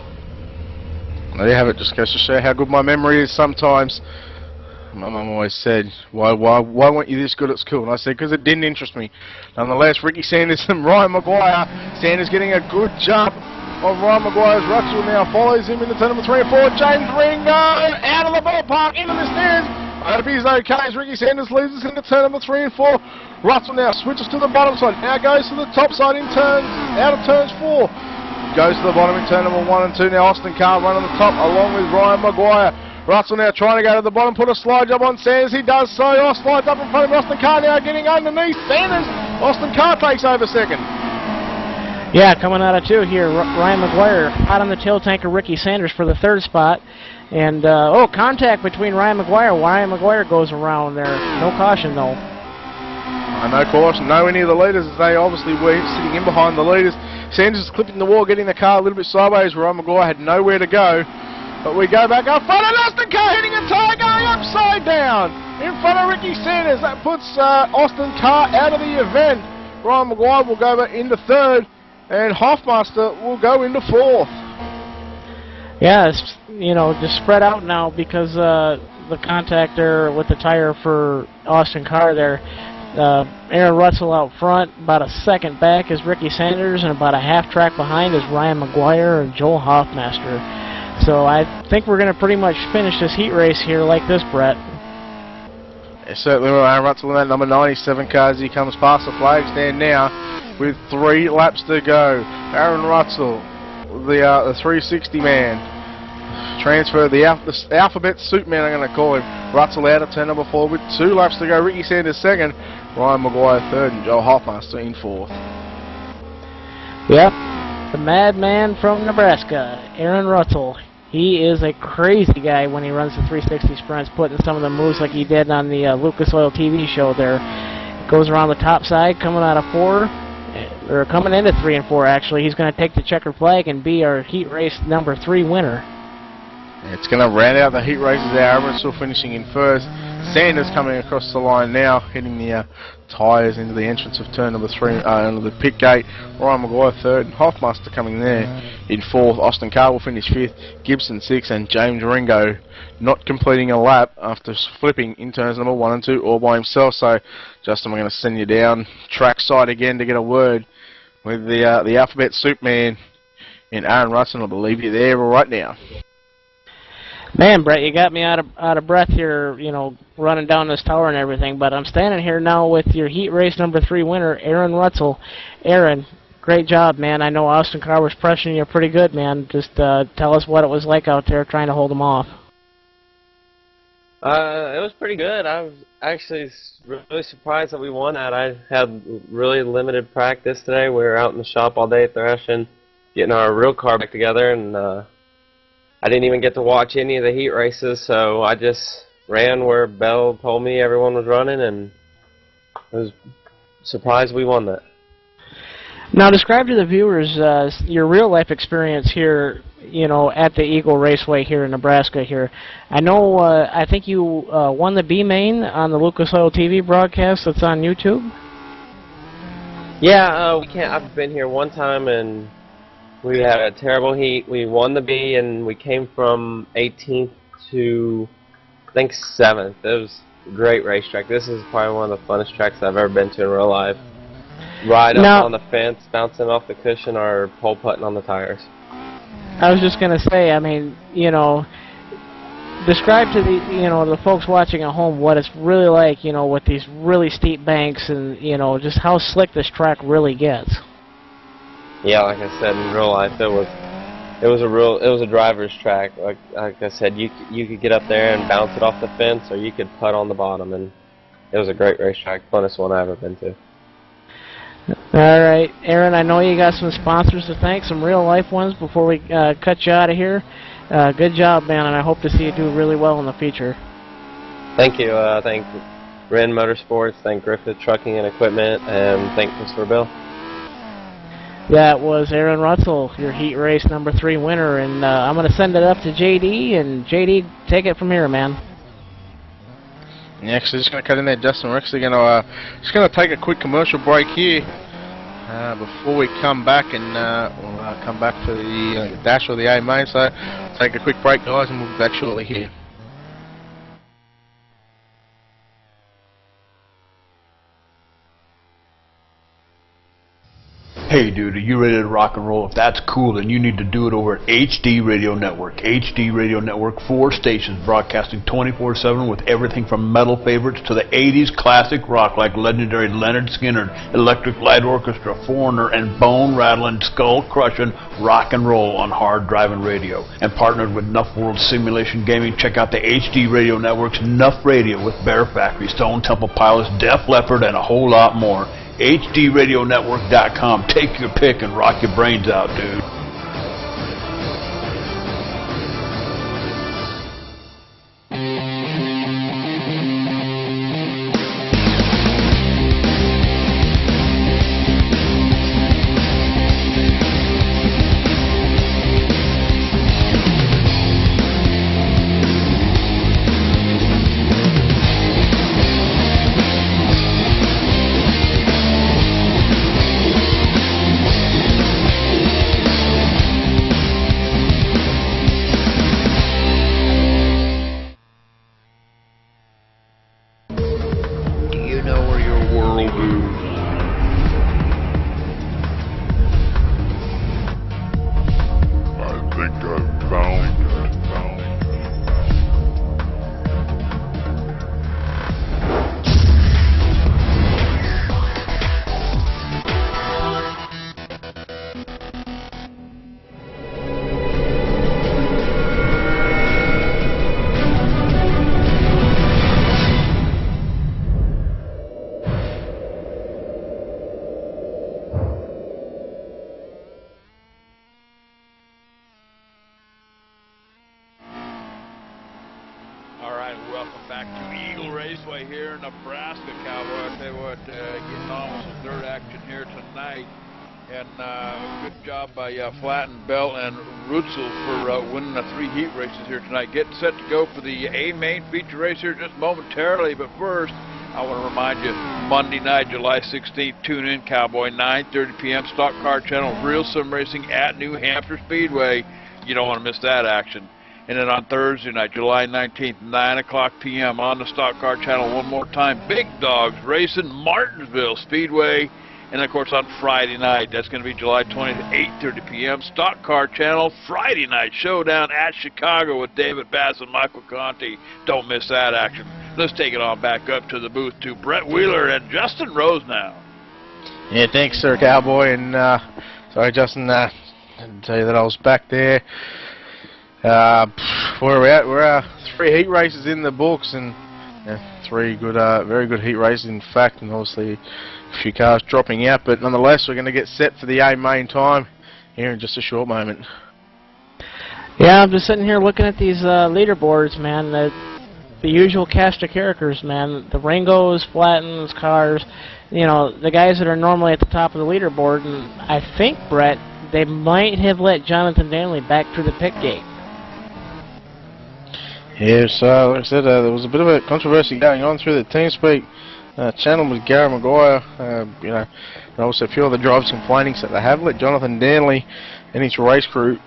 C: There you have it. Just goes to show how good my memory is sometimes. My mum always said, why weren't you this good at school? And I said, because it didn't interest me. Nonetheless, Ricky Sanders and Ryan McGuire. Sanders getting a good jump of Ryan McGuire's. Rutzel now follows him in the turn number 3 and 4. James Ringo out of the ballpark into the stairs. I hope he's okay as Ricky Sanders leads us into turn number 3 and 4. Rutzel now switches to the bottom side. Now goes to the top side in turns, out of turns 4. Goes to the bottom in turn number 1 and 2. Now Austin Carr running the top along with Ryan McGuire. Rutzel now trying to go to the bottom, put a slide job on Sanders. He does so. Slides up in front of Austin Carr now getting underneath Sanders. Austin Carr takes over second.
B: Yeah, coming out of 2 here, Ryan McGuire out on the tail tank of Ricky Sanders for the 3rd spot. And, contact between Ryan McGuire. Ryan McGuire goes around there. No caution, though.
C: No caution. No any of the leaders, as they obviously were sitting in behind the leaders. Sanders is clipping the wall, getting the car a little bit sideways. Ryan McGuire had nowhere to go. But we go back up front, and Austin Carr hitting a tire going upside down in front of Ricky Sanders. That puts Austin Carr out of the event. Ryan McGuire will go back into 3rd, and Hoffmaster will go into 4th.
B: Yeah, it's, you know, just spread out now because the contact there with the tire for Austin Carr there. Aaron Rutzel out front, about a 2nd back is Ricky Sanders, and about a half track behind is Ryan McGuire and Joel Hoffmaster. So I think we're going to pretty much finish this heat race here like this, Brett.
C: Yeah, certainly will. Aaron Rutzel in that number 97 car as he comes past the flag stand now with 3 laps to go. Aaron Rutzel, the 360 man, transfer. The alphabet suit man, I'm going to call him. Russell out of turn number 4 with 2 laps to go. Ricky Sanders second, Ryan Maguire third, and Joe Hoffmaster in fourth.
B: Yep, the madman from Nebraska, Aaron Russell. He is a crazy guy when he runs the 360 sprints, putting some of the moves like he did on the Lucas Oil TV show there. Goes around the top side, coming out of 4, or coming into 3 and 4 actually. He's going to take the checkered flag and be our heat race number 3 winner.
C: It's going to round out the heat races there. Aaron still finishing in first. Sanders coming across the line now, hitting the tyres into the entrance of turn number 3, into the pit gate. Ryan Maguire third, and Hoffmaster coming there in fourth. Austin Carr will finish fifth, Gibson sixth, and James Ringo not completing a lap after flipping in turns number 1 and 2 all by himself. So, Justin, we're going to send you down track side again to get a word with the alphabet soup man in Aaron Russell. I believe you there right now.
B: Man, Brett, you got me out of breath here, you know, running down this tower and everything, but I'm standing here now with your heat race number 3 winner, Aaron Russell. Aaron, great job, man. I know Austin Carr was pressuring you pretty good, man. Just tell us what it was like out there trying to hold him off.
H: It was pretty good. I was actually really surprised that we won that. I had really limited practice today. We were out in the shop all day thrashing, getting our real car back together, and I didn't even get to watch any of the heat races, so I just ran where Bell told me everyone was running, and I was surprised we won that.
B: Now, describe to the viewers your real-life experience here, you know, at the Eagle Raceway here in Nebraska here. I know, I think you won the B-Main on the Lucas Oil TV broadcast that's on YouTube?
H: Yeah, I've been here one time, and we had a terrible heat. We won the B, and we came from 18th to, I think, 7th. It was a great racetrack. This is probably one of the funnest tracks I've ever been to in real life. Right up on the fence, bouncing off the cushion, or pole putting on the tires.
B: I was just going to say, I mean, you know, describe to the, you know, the folks watching at home what it's really like, you know, with these really steep banks and, you know, just how slick this track really gets.
H: Yeah, like I said, in real life, it was a driver's track. Like I said, you could get up there and bounce it off the fence, or you could putt on the bottom, and it was a great racetrack, funnest one I've ever been to.
B: All right, Aaron, I know you got some sponsors to thank, some real-life ones, before we cut you out of here. Good job, man, and I hope to see you do really well in the future.
H: Thank you. Thank Wren Motorsports, thank Griffith Trucking and Equipment, and thank Mr. Bill.
B: That was Aaron Russell, your heat race number 3 winner, and I'm going to send it up to JD, and JD, take it from here, man.
C: Yeah, actually, just going to cut in there, Justin. We're actually going to just going to take a quick commercial break here before we come back, and we'll come back for the dash or the A main. So take a quick break, guys, and we'll be back shortly here.
A: Hey dude, are you ready to rock and roll? If that's cool, then you need to do it over at HD Radio Network. HD Radio Network, 4 stations broadcasting 24/7 with everything from metal favorites to the 80s classic rock like legendary Leonard Skinner, Electric Light Orchestra, Foreigner, and bone-rattling, skull-crushing rock and roll on hard driving radio. And partnered with Nuff World Simulation Gaming, check out the HD Radio Network's Nuff Radio with Bear Factory, Stone Temple Pilots, Def Leppard, and a whole lot more. HDRadioNetwork.com. Take your pick and rock your brains out, dude. Raceway here in Nebraska, Cowboy. I tell you what, getting on with some dirt action here tonight. And good job by Flatten, Bell, and Rutzel for winning the 3 heat races here tonight. Getting set to go for the A main feature race here just momentarily. But first, I want to remind you, Monday night, July 16th, tune in, Cowboy, 9:30 p.m. Stock Car Channel, Real Sim Racing at New Hampshire Speedway. You don't want to miss that action. And then on Thursday night, July 19th, 9 o'clock p.m. on the Stock Car Channel one more time, Big Dogs Racing, Martinsville Speedway. And, of course, on Friday night, that's going to be July 20th, 8:30 p.m., Stock Car Channel, Friday night showdown at Chicago with David Bass and Michael Conti. Don't miss that action. Let's take it on back up to the booth to Brett Wheeler and Justin Rose now.
C: Yeah, thanks, Sir Cowboy. And sorry, Justin, I didn't tell you that I was back there. Where are we at? We're 3 heat races in the books, and 3 good, very good heat races, in fact, and obviously a few cars dropping out. But nonetheless, we're going to get set for the A main time here in just a short moment.
B: Yeah, I'm just sitting here looking at these leaderboards, man. The usual cast of characters, man. The Ringos, Flattens, cars, you know, the guys that are normally at the top of the leaderboard. And I think, Brett, they might have let Jonathan Danley back through the pit gate.
C: Yeah, so like I said, there was a bit of a controversy going on through the TeamSpeak channel with Gary Maguire. You know, and also a few other drivers complaining, so they have let Jonathan Danley and his race crew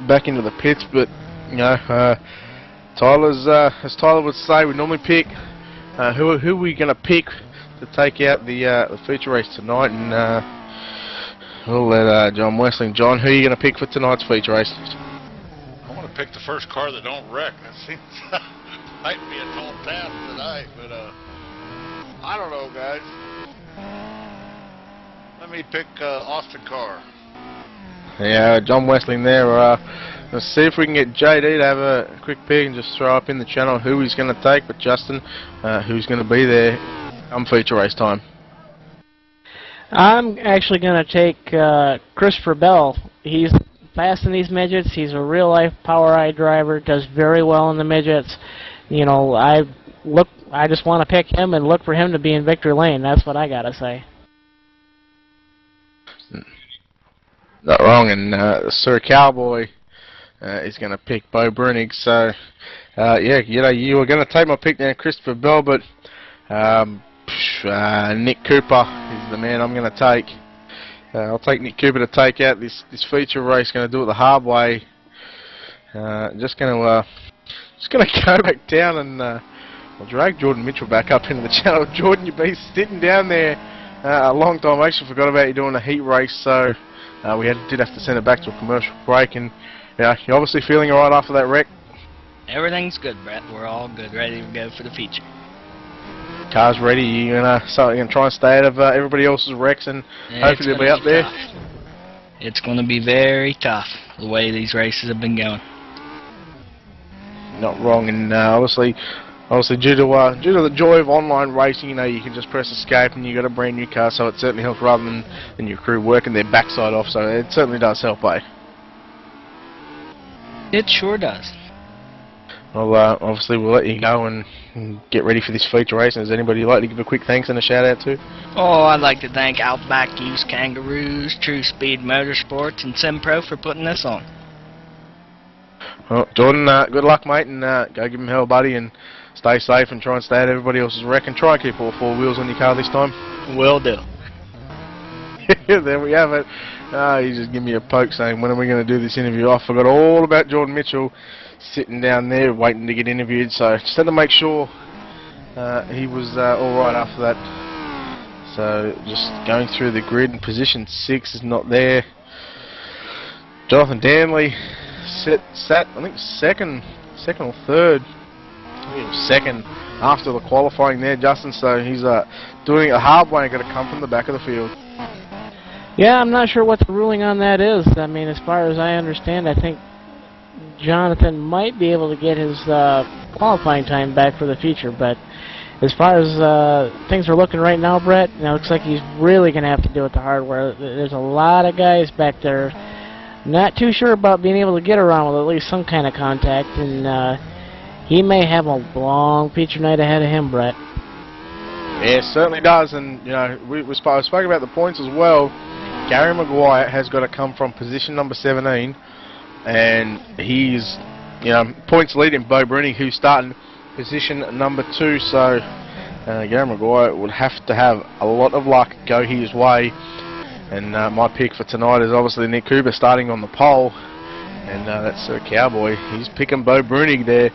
C: back into the pits. But you know, Tyler's as Tyler would say, we normally pick who are we going to pick to take out the feature race tonight, and we'll let John Wesley. John, who are you going to pick for tonight's feature race?
I: I want to pick the first car that don't wreck. That seems might be a tall task tonight, but I don't know, guys. Let me pick Austin Carr.
C: Yeah, John Wesley there. Let's see if we can get JD to have a quick pick and just throw up in the channel who he's going to take. But Justin, who's going to be there come feature race time?
B: I'm actually going to take Christopher Bell. He's fast in these midgets. He's a real-life Power-Eye driver. Does very well in the midgets. You know, I just want to pick him and look for him to be in victory lane. That's what I got to say.
C: Not wrong, and Sir Cowboy is going to pick Bo Brunig. So, yeah, you know, you were going to take my pick there, Christopher Bell, but Nick Cooper is the man I'm going to take. I'll take Nick Cooper to take out this feature race. Going to do it the hard way. Just going to go back down and I'll drag Jordan Mitchell back up into the channel. Jordan, you've been sitting down there a long time. I actually forgot about you doing a heat race, so we did have to send it back to a commercial break. And you're obviously feeling alright after that wreck.
G: Everything's good, Brett. We're all good, ready to go for the feature.
C: Car's ready. You're gonna try and stay out of everybody else's wrecks, and hopefully they'll be up there.
G: It's going to be very tough the way these races have been going.
C: Not wrong, and obviously due to the joy of online racing, you know, you can just press escape and you got a brand new car, so it certainly helps rather than your crew working their backside off. So it certainly does help, eh?
G: It sure does.
C: Well, obviously we'll let you go and get ready for this feature race. And does anybody like to give a quick thanks and a shout out to?
G: Oh, I'd like to thank Outback Used Kangaroos, True Speed Motorsports, and SimPro for putting this on.
C: Well, Jordan, good luck, mate, and go give him hell, buddy, and stay safe and try and stay out of everybody else's wreck, and try and keep all 4 wheels on your car this time.
G: Will do.
C: There we have it. You just give me a poke saying, when are we going to do this interview? I forgot all about Jordan Mitchell sitting down there waiting to get interviewed, so just had to make sure he was alright after that. So just going through the grid, and position 6 is not there. Jonathan Danley sat I think second or third. I think it was second after the qualifying there, Justin, so he's doing it a hard way and going to come from the back of the field.
B: Yeah, I'm not sure what the ruling on that is. I mean, as far as I understand, I think Jonathan might be able to get his qualifying time back for the feature, but as far as things are looking right now, Brett, it looks like he's really going to have to do it the hard way. There's a lot of guys back there not too sure about being able to get around with at least some kind of contact, and he may have a long feature night ahead of him, Brett.
C: Yeah, it certainly does, and you know we spoke about the points as well. Gary Maguire has got to come from position number 17, and he's points leading Bo Bruni, who's starting position number 2. So Gary Maguire would have to have a lot of luck go his way. And my pick for tonight is obviously Nick Cooper starting on the pole, and that's Cowboy. He's picking Bo Bruni there.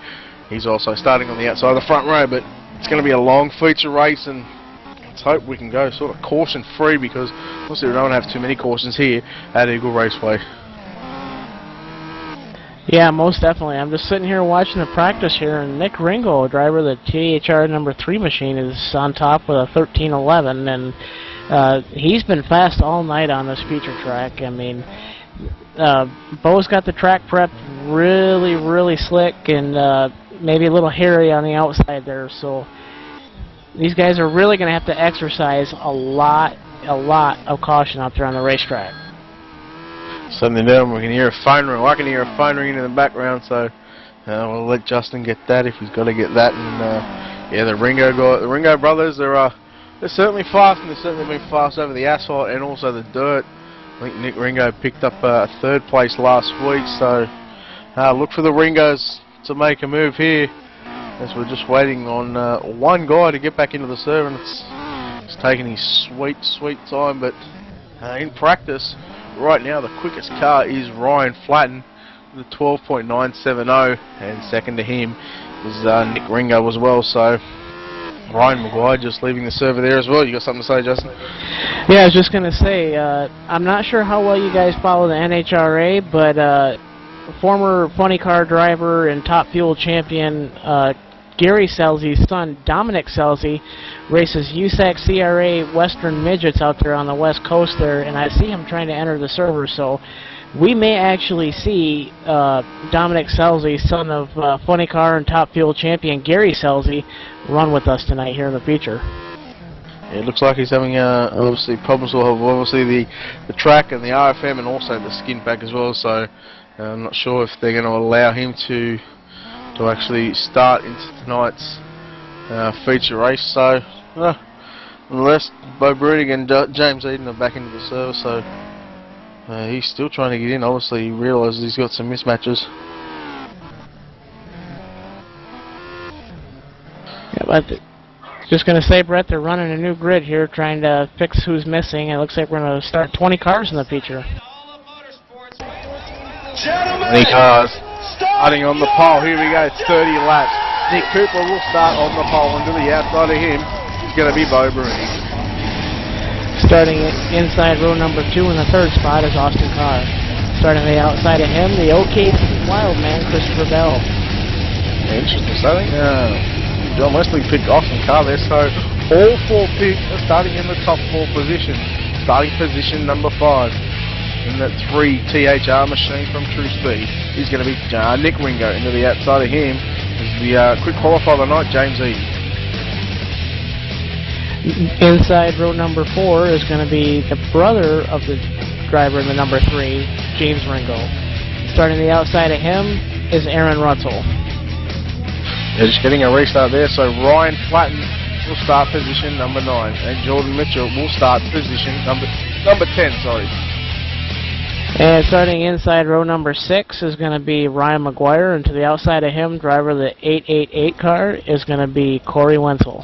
C: He's also starting on the outside of the front row, but it's going to be a long feature race, and let's hope we can go sort of caution-free, because obviously we don't have too many cautions here at Eagle Raceway.
B: Yeah, most definitely. I'm just sitting here watching the practice here, and Nick Ringo, driver of the THR number 3 machine, is on top with a 13.11, and he's been fast all night on this feature track. I mean, Bo's got the track prep really, really slick, and maybe a little hairy on the outside there, so these guys are really going to have to exercise a lot of caution out there on the racetrack.
C: Something down, we can hear a phone ring. I can hear a phone ringing in the background, so we'll let Justin get that if he's got to get that. And yeah, the Ringo brothers, they're certainly fast, and they've certainly been fast over the asphalt and also the dirt. I think Nick Ringo picked up 3rd place last week, so look for the Ringos to make a move here, as we're just waiting on one guy to get back into the serve, and it's taking his sweet time. But in practice right now, the quickest car is Ryan Flatten with a 12.970, and second to him is Nick Ringo as well. So Ryan Maguire just leaving the server there as well. You got something to say, Justin?
B: Yeah, I was just going to say, I'm not sure how well you guys follow the NHRA, but former funny car driver and top fuel champion Gary Selzy's son, Dominic Selzy, races USAC CRA Western Midgets out there on the west coast there, and I see him trying to enter the server, so we may actually see Dominic Selzy, son of funny car and top fuel champion Gary Selzy, run with us tonight here in the feature.
C: Yeah, it looks like he's having obviously problems with obviously the track and the RFM and also the skin pack as well, so I'm not sure if they're going to allow him to actually start into tonight's feature race. So unless Bo Bruni and James Eden are back into the serve, so he's still trying to get in. Obviously he realises he's got some mismatches.
B: Yeah, but just going to say, Brett, they're running a new grid here, trying to fix who's missing. It looks like we're going to start 20 cars in the feature.
C: 20 cars starting on the pole. Here we go, 30 laps. Nick Cooper will start on the pole, and to the outside of him is going to be Bo Bruni.
B: Starting inside row number 2 in the 3rd spot is Austin Carr. Starting the outside of him, the OK Wild Man, Christopher Bell.
C: Interesting. So I think John Wesley picked Austin Carr there, so all 4 picks are starting in the top 4 position. Starting position number 5. In that 3 THR machine from True Speed is going to be Nick Ringo. Into the outside of him is the quick qualifier of the night, James Eden.
B: Inside row number 4 is going to be the brother of the driver in the number 3, James Ringo. Starting the outside of him is Aaron Russell.
C: They're just getting a restart there, so Ryan Flatten will start position number 9, and Jordan Mitchell will start position number 10. Sorry.
B: And starting inside row number 6 is going to be Ryan Maguire, and to the outside of him, driver of the 888 car, is going to be Corey Wenzel.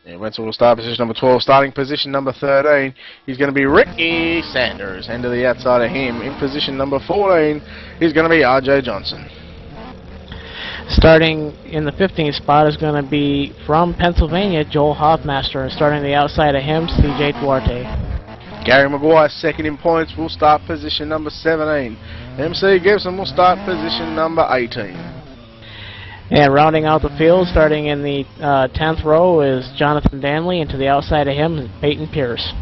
C: Yeah, Wenzel will start position number 12. Starting position number 13, he's going to be Ricky Sanders, and to the outside of him, in position number 14, he's going to be RJ Johnson.
B: Starting in the 15th spot is going to be from Pennsylvania, Joel Hoffmaster, and starting the outside of him, CJ Duarte.
C: Gary Maguire, second in points, will start position number 17. MC Gibson will start position number 18.
B: And rounding out the field, starting in the 10th row, is Jonathan Danley, and to the outside of him is Peyton Pierce.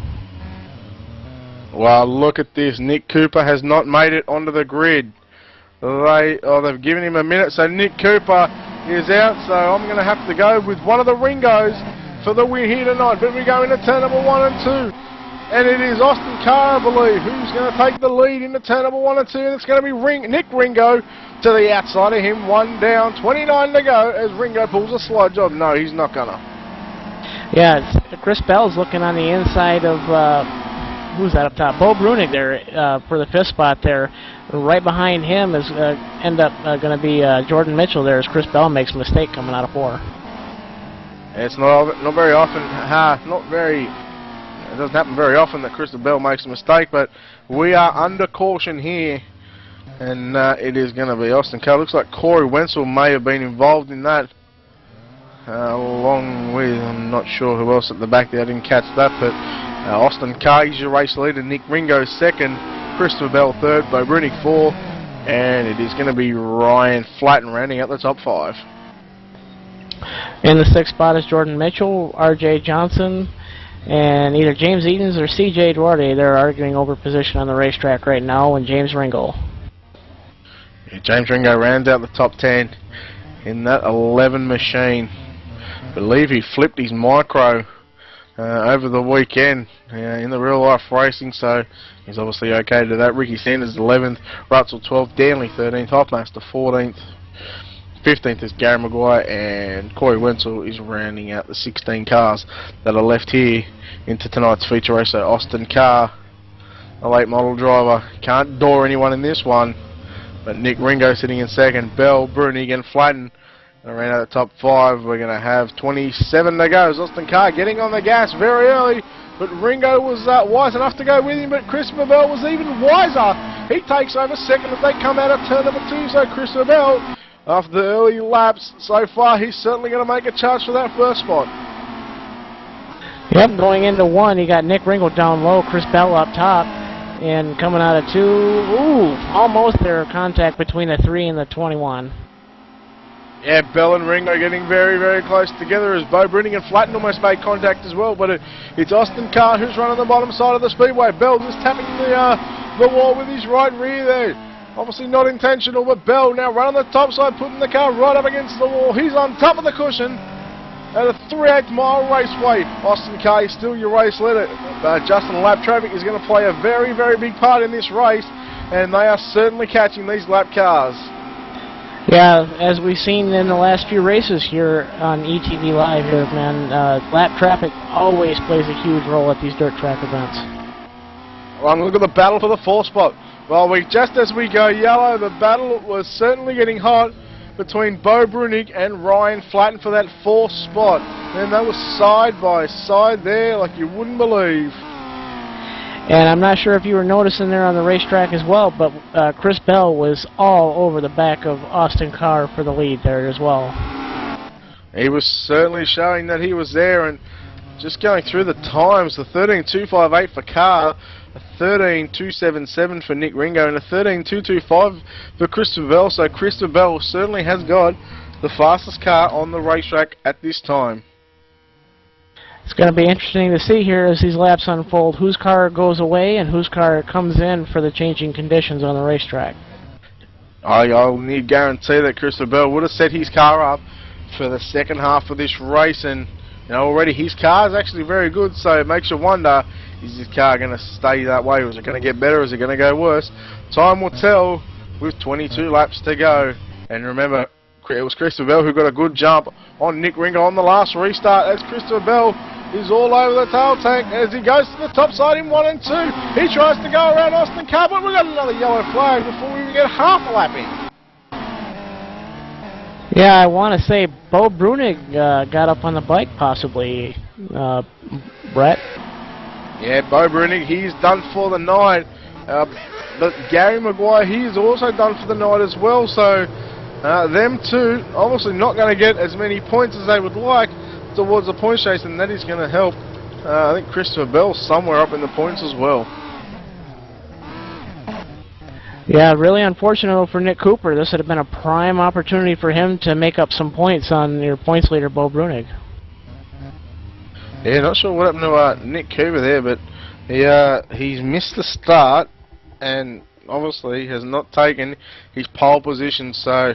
C: Well, look at this. Nick Cooper has not made it onto the grid. They've given him a minute, so Nick Cooper is out, so I'm going to have to go with one of the Ringos for the win here tonight. But we go into turn number 1 and 2. And it is Austin Carr, I believe, who's going to take the lead into turn number 1 and 2. And it's going to be Nick Ringo to the outside of him. 1 down, 29 to go as Ringo pulls a slide job. No, he's not going to.
B: Yeah, Chris Bell's looking on the inside of, who's that up top? Bo Brunig there for the 5th spot there. Right behind him is going to be Jordan Mitchell there as Chris Bell makes a mistake coming out of 4.
C: It's not very often, it doesn't happen very often that Chris Bell makes a mistake, but we are under caution here, and it is going to be Austin Carr. Looks like Corey Wenzel may have been involved in that. Along with, I'm not sure who else at the back there, I didn't catch that, but Austin Carr is your race leader, Nick Ringo 2nd, Christopher Bell 3rd, Bo Brunig 4th, and it is going to be Ryan Flatten rounding out the top 5.
B: In the 6th spot is Jordan Mitchell, R.J. Johnson, and either James Edens or C.J. Duarte. They're arguing over position on the racetrack right now, and James Ringo.
C: Yeah, James Ringo rounds out the top 10 in that 11 machine. I believe he flipped his micro over the weekend in the real life racing, so he's obviously okay to that. Ricky Sanders 11th, Russell 12th, Danley 13th, Hoffmaster 14th, 15th is Gary Maguire, and Corey Wenzel is rounding out the 16 cars that are left here into tonight's feature race. So Austin Carr, a late model driver, can't door anyone in this one, but Nick Ringo sitting in 2nd, Bell, Brunig and Flatten around out the top 5. We're going to have 27 to go. Austin Carr getting on the gas very early, but Ringo was wise enough to go with him, but Christopher Bell was even wiser. He takes over 2nd as they come out of turn number 2, so Christopher Bell, after the early laps so far, he's certainly going to make a charge for that 1st spot.
B: Yep, going into 1, you got Nick Ringo down low, Chris Bell up top, and coming out of 2, almost there, contact between the 3 and the 21.
C: Yeah, Bell and Ringo getting very, very close together as Bo Brunig and Flatten almost made contact as well, but it's Austin Carr who's running the bottom side of the speedway. Bell just tapping the wall with his right rear there. Obviously not intentional, but Bell now running the top side, putting the car right up against the wall. He's on top of the cushion at a 3/8 mile raceway. Austin Carr is still your race leader. Justin lap traffic is going to play a very, very big part in this race, and they are certainly catching these lap cars.
B: Yeah, as we've seen in the last few races here on ETV Live here, man, lap traffic always plays a huge role at these dirt track events.
C: Well, look at the battle for the 4th spot. Well, just as we go yellow, the battle was certainly getting hot between Bo Brunig and Ryan Flatten for that 4th spot. And they were side by side there like you wouldn't believe.
B: And I'm not sure if you were noticing there on the racetrack as well, but Chris Bell was all over the back of Austin Carr for the lead there as well.
C: He was certainly showing that he was there, and just going through the times, the 13.258 for Carr, a 13.277 for Nick Ringo, and a 13.225 for Christopher Bell. So Christopher Bell certainly has got the fastest car on the racetrack at this time.
B: It's going to be interesting to see here as these laps unfold whose car goes away and whose car comes in for the changing conditions on the racetrack.
C: I'll need guarantee that Christopher Bell would have set his car up for the 2nd half of this race, and already his car is actually very good, so it makes you wonder, is his car going to stay that way, or is it going to get better, or is it going to go worse? Time will tell with 22 laps to go. And remember, it was Christopher Bell who got a good jump on Nick Ringo on the last restart, as Christopher Bell is all over the tail tank as he goes to the top side in 1 and 2. He tries to go around Austin Carr, but we've got another yellow flag before we even get half a lap in.
B: Yeah, I want to say Bo Brunig got up on the bike possibly, Brett.
C: Yeah, Bo Brunig, he's done for the night. But Gary Maguire, he is also done for the night as well. So them two obviously not going to get as many points as they would like towards the point chase, and that is going to help. I think Christopher Bell somewhere up in the points as well.
B: Yeah, really unfortunate for Nick Cooper. This would have been a prime opportunity for him to make up some points on your points leader, Bo Brunig.
C: Yeah, not sure what happened to Nick Cooper there, but he's missed the start and obviously has not taken his pole position. So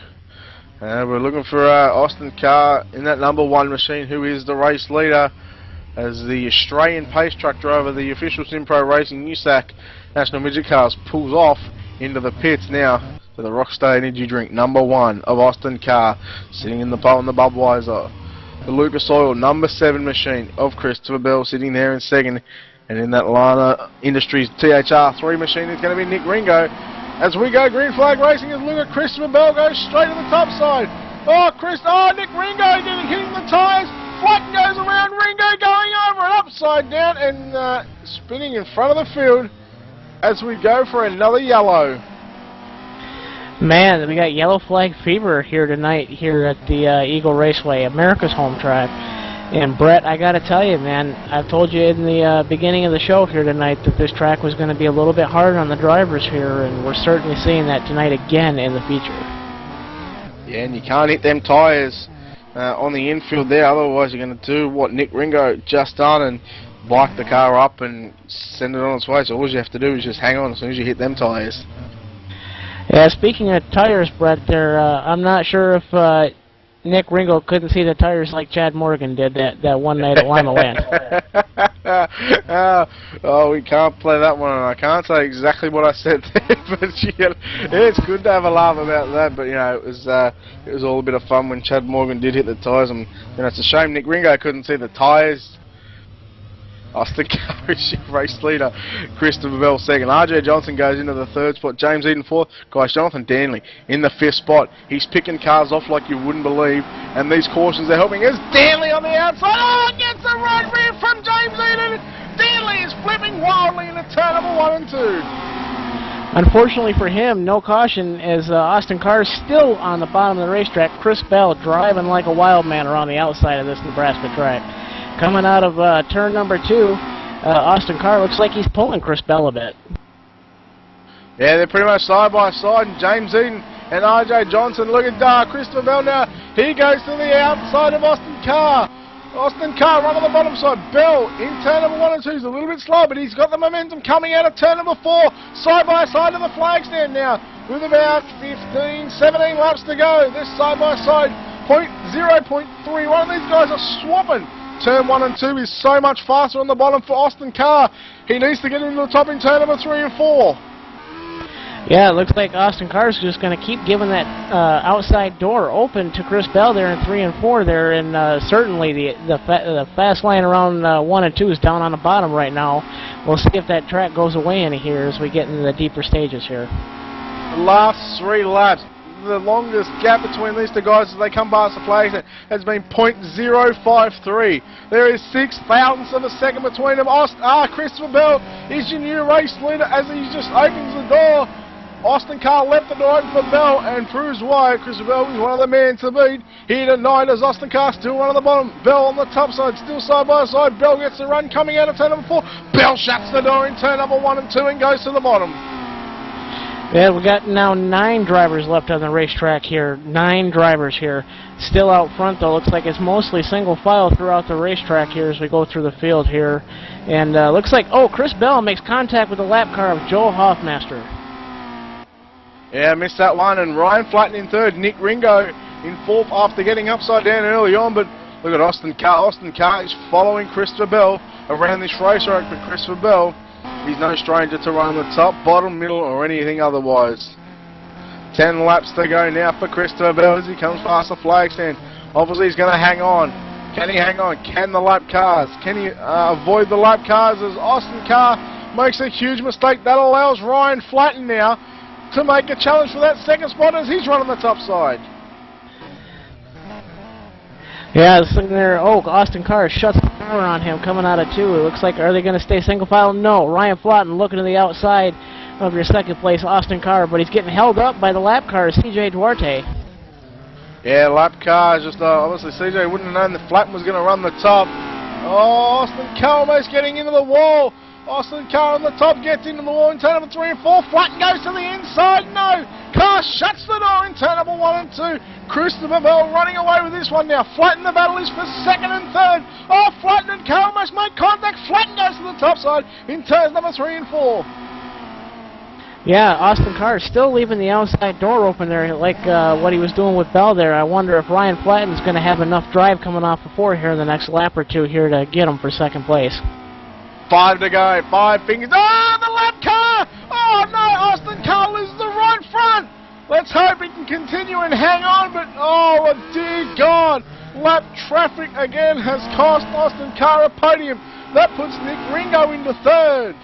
C: we're looking for Austin Carr in that number 1 machine, who is the race leader, as the Australian pace truck driver, the official Simpro Racing USAC National Midget Cars, pulls off into the pits now for the Rockstar Energy Drink number 1 of Austin Carr, sitting in the pole in the Budweiser. the Lucas Oil number 7 machine of Christopher Bell sitting there in second. And in that Lana Industries THR3 machine is going to be Nick Ringo. As we go green flag racing, as look at Christopher Bell goes straight to the top side. Nick Ringo hitting the tyres. Flatten goes around, Ringo going over and upside down and spinning in front of the field as we go for another yellow.
B: Man, we got yellow flag fever here tonight here at the Eagle Raceway, America's home track. And Brett, I got to tell you, man, I told you in the beginning of the show here tonight that this track was going to be a little bit harder on the drivers here, and we're certainly seeing that tonight again in the feature.
C: Yeah, and you can't hit them tyres on the infield there, otherwise you're going to do what Nick Ringo just done and bike the car up and send it on its way. So all you have to do is just hang on as soon as you hit them tyres.
B: Yeah, speaking of tyres, Brett, I'm not sure if Nick Ringo couldn't see the tires like Chad Morgan did that one night at Lima Land.
C: We can't play that one. I can't say exactly what I said there, but it's good to have a laugh about that. But it was all a bit of fun when Chad Morgan did hit the tyres, and it's a shame Nick Ringo couldn't see the tyres. Austin Carr is your race leader. Christopher Bell second. RJ Johnson goes into the third spot. James Eden fourth. Guys, Jonathan Danley in the fifth spot. He's picking cars off like you wouldn't believe. And these cautions are helping. There's Danley on the outside. Gets a right rear from James Eden. Danley is flipping wildly into turn number 1 and 2.
B: Unfortunately for him, no caution as Austin Carr is still on the bottom of the racetrack. Chris Bell driving like a wild man around the outside of this Nebraska track. Coming out of turn number 2, Austin Carr looks like he's pulling Chris Bell a bit.
C: Yeah, they're pretty much side by side. And James Eden and RJ Johnson. Look at Christopher Bell now. He goes to the outside of Austin Carr. Austin Carr run on the bottom side. Bell in turn number 1 and 2 is a little bit slow, but he's got the momentum coming out of turn number 4. Side by side to the flag stand now. With about 15, 17 laps to go. This side by side, 0.3. One of these guys are swapping. Turn 1 and 2 is so much faster on the bottom for Austin Carr. He needs to get into the top in turn number 3 and 4.
B: Yeah, it looks like Austin Carr's just going to keep giving that outside door open to Chris Bell there in 3 and 4 there, and certainly the fast line around 1 and 2 is down on the bottom right now. We'll see if that track goes away any here as we get into the deeper stages here.
C: The last 3 laps. The longest gap between these two guys as they come past the flag has been 0.053. There is 6 thousandths of a second between them. Christopher Bell is your new race leader as he just opens the door. Austin Carr left the door open for Bell and proves why Christopher Bell is one of the men to beat here tonight as Austin Carr still one on the bottom. Bell on the top side, still side by side. Bell gets the run coming out of turn number 4. Bell shuts the door in turn number 1 and 2 and goes to the bottom.
B: Yeah, we got now 9 drivers left on the racetrack here. 9 drivers here. Still out front, though. Looks like it's mostly single file throughout the racetrack here as we go through the field here. And looks like, Chris Bell makes contact with the lap car of Joel Hoffmaster.
C: Yeah, missed that one. And Ryan Flatten in third. Nick Ringo in fourth after getting upside down early on. But look at Austin Carr. Austin Carr is following Christopher Bell around this racetrack. But Christopher Bell, he's no stranger to run the top, bottom, middle, or anything otherwise. 10 laps to go now for Christopher Bell as he comes past the flag stand. Obviously, he's going to hang on. Can he hang on? Can the lap cars? Can he avoid the lap cars as Austin Carr makes a huge mistake? That allows Ryan Flatten now to make a challenge for that second spot as he's running the top side.
B: Yeah, it's looking there. Austin Carr shuts the door on him coming out of 2. It looks like, are they going to stay single file? No. Ryan Flatten looking to the outside of your second place, Austin Carr, but he's getting held up by the lap car, CJ Duarte.
C: Yeah, lap car, just obviously CJ wouldn't have known that Flatten was going to run the top. Austin Carr almost getting into the wall. Austin Carr on the top gets into the wall in turn number 3 and 4. Flatten goes to the inside. No. Carr shuts the door in turn number 1 and 2. Christopher Bell running away with this one now. Flatten the battle is for second and third. Flatten and Carr almost make contact. Flatten goes to the top side in turns number 3 and 4.
B: Yeah, Austin Carr still leaving the outside door open there like what he was doing with Bell there. I wonder if Ryan Flatten's going to have enough drive coming off the 4 here in the next lap or 2 here to get him for second place.
C: 5 to go. 5 fingers. The lap car! No, Austin Carr loses the right front. Let's hope he can continue and hang on, but dear God. lap traffic again has cost Austin Carr a podium. That puts Nick Ringo into third.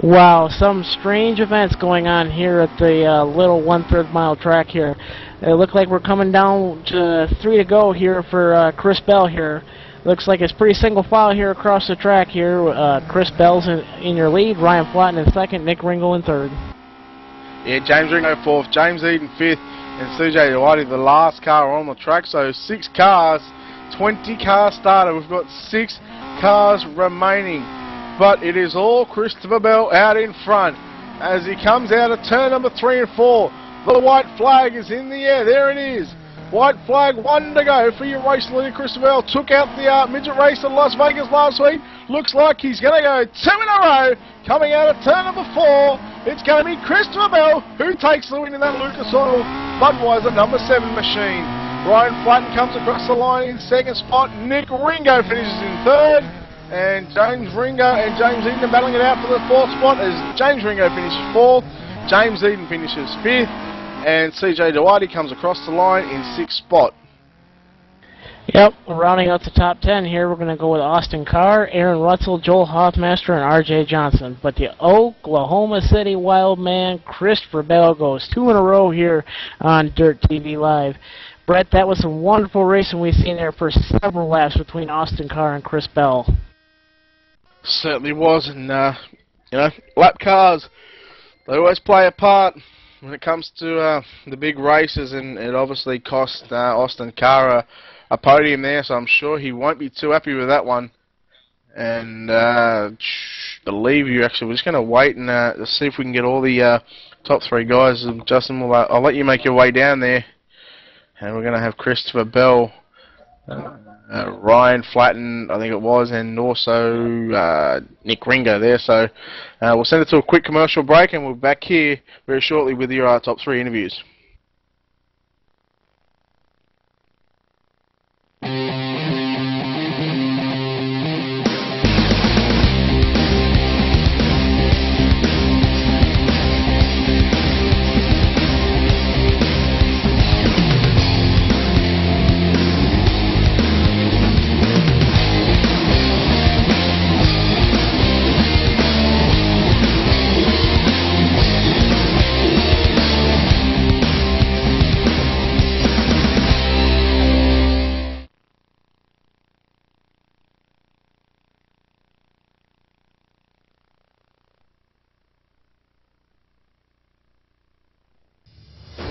B: Wow, some strange events going on here at the little 1/3 mile track here. It looks like we're coming down to 3 to go here for Chris Bell here. Looks like it's pretty single file here across the track here. Chris Bell's in your lead, Ryan Flatten in second, Nick Ringo in third.
C: Yeah, James Ringo fourth, James Eden fifth, and CJ Whitey the last car on the track. So 6 cars, 20 cars started. We've got 6 cars remaining. But it is all Christopher Bell out in front as he comes out of turn number 3 and 4. The white flag is in the air. There it is. White flag, 1 to go for your race leader. Christopher Bell took out the midget race in Las Vegas last week. Looks like he's going to go 2 in a row. Coming out of turn number 4, it's going to be Christopher Bell who takes the win in that Lucas Oil Budweiser number 7 machine. Ryan Flatten comes across the line in second spot. Nick Ringo finishes in third. And James Ringo and James Eden are battling it out for the 4th spot as James Ringo finishes 4th, James Eden finishes 5th, and CJ Dewadi comes across the line in 6th spot.
B: Yep, we're rounding out the top 10 here. We're going to go with Austin Carr, Aaron Rutzel, Joel Hoffmaster, and R.J. Johnson. But the Oklahoma City Wildman, Christopher Bell, goes 2 in a row here on Dirt TV Live. Brett, that was some wonderful racing we've seen there for several laps between Austin Carr and Chris Bell.
C: Certainly was, and you know, lap cars, they always play a part when it comes to the big races, and it obviously cost Austin Carr a podium there, so I'm sure he won't be too happy with that one. And believe you, actually, we're just going to wait and see if we can get all the top 3 guys. Justin, I'll let you make your way down there, and we're going to have Christopher Bell, Ryan Flatten, I think it was, and also Nick Ringo there. So we'll send it to a quick commercial break, and we'll be back here very shortly with your top 3 interviews.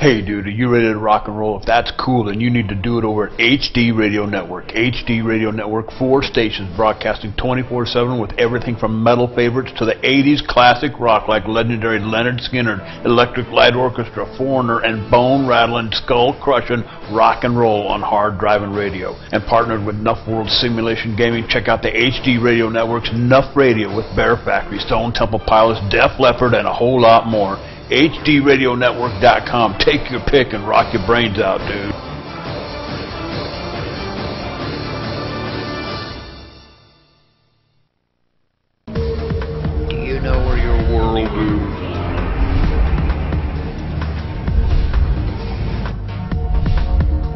A: Hey dude, are you ready to rock and roll? If that's cool, then you need to do it over at HD Radio Network. HD Radio Network, 4 stations broadcasting 24/7 with everything from metal favorites to the 80s classic rock like legendary Leonard Skinner, Electric Light Orchestra, Foreigner, and bone-rattling, skull-crushing rock and roll on hard driving radio. And partnered with Nuff World Simulation Gaming, check out the HD Radio Network's Nuff Radio with Bear Factory, Stone Temple Pilots, Def Leppard, and a whole lot more. HDRadionetwork.com. Take your pick and rock your brains out, dude.
J: Do you know where your world is?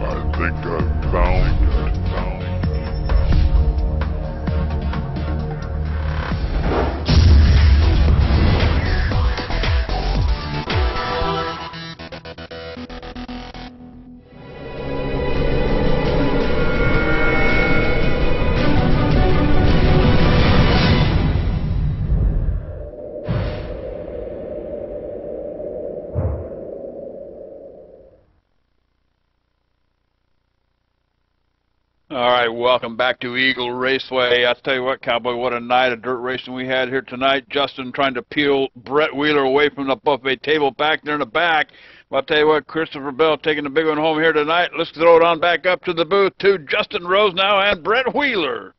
I: I think I found it.
A: All right, welcome back to Eagle Raceway. I tell you what, Cowboy, what a night of dirt racing we had here tonight. Justin trying to peel Brett Wheeler away from the buffet table back there in the back. But I'll tell you what, Christopher Bell taking the big one home here tonight. Let's throw it on back up to the booth to Justin Rose now and Brett Wheeler.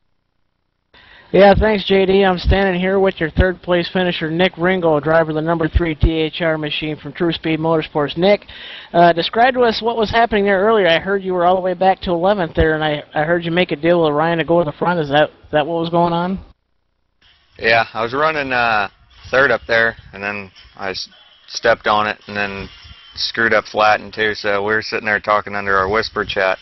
B: Yeah, thanks, JD. I'm standing here with your 3rd place finisher, Nick Ringo, driver of the number 3 DHR machine from True Speed Motorsports. Nick, describe to us what was happening there earlier. I heard you were all the way back to 11th there, and I heard you make a deal with Ryan to go to the front. Is that what was going on?
K: Yeah, I was running 3rd up there, and then I stepped on it, and then screwed up Flatten too, so we were sitting there talking under our whisper chat,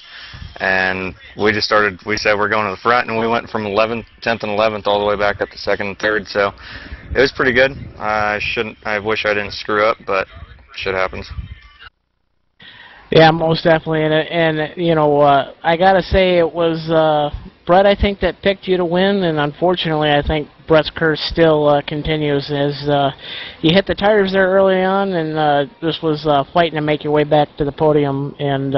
K: and we said we're going to the front, and we went from 10th and 11th all the way back up to 2nd and 3rd, so it was pretty good. I wish I didn't screw up, but shit happens.
B: Yeah, most definitely, and you know, I gotta say it was Brett, I think, that picked you to win, and unfortunately, I think Brett's curse still continues as you hit the tires there early on, and this was fighting to make your way back to the podium. And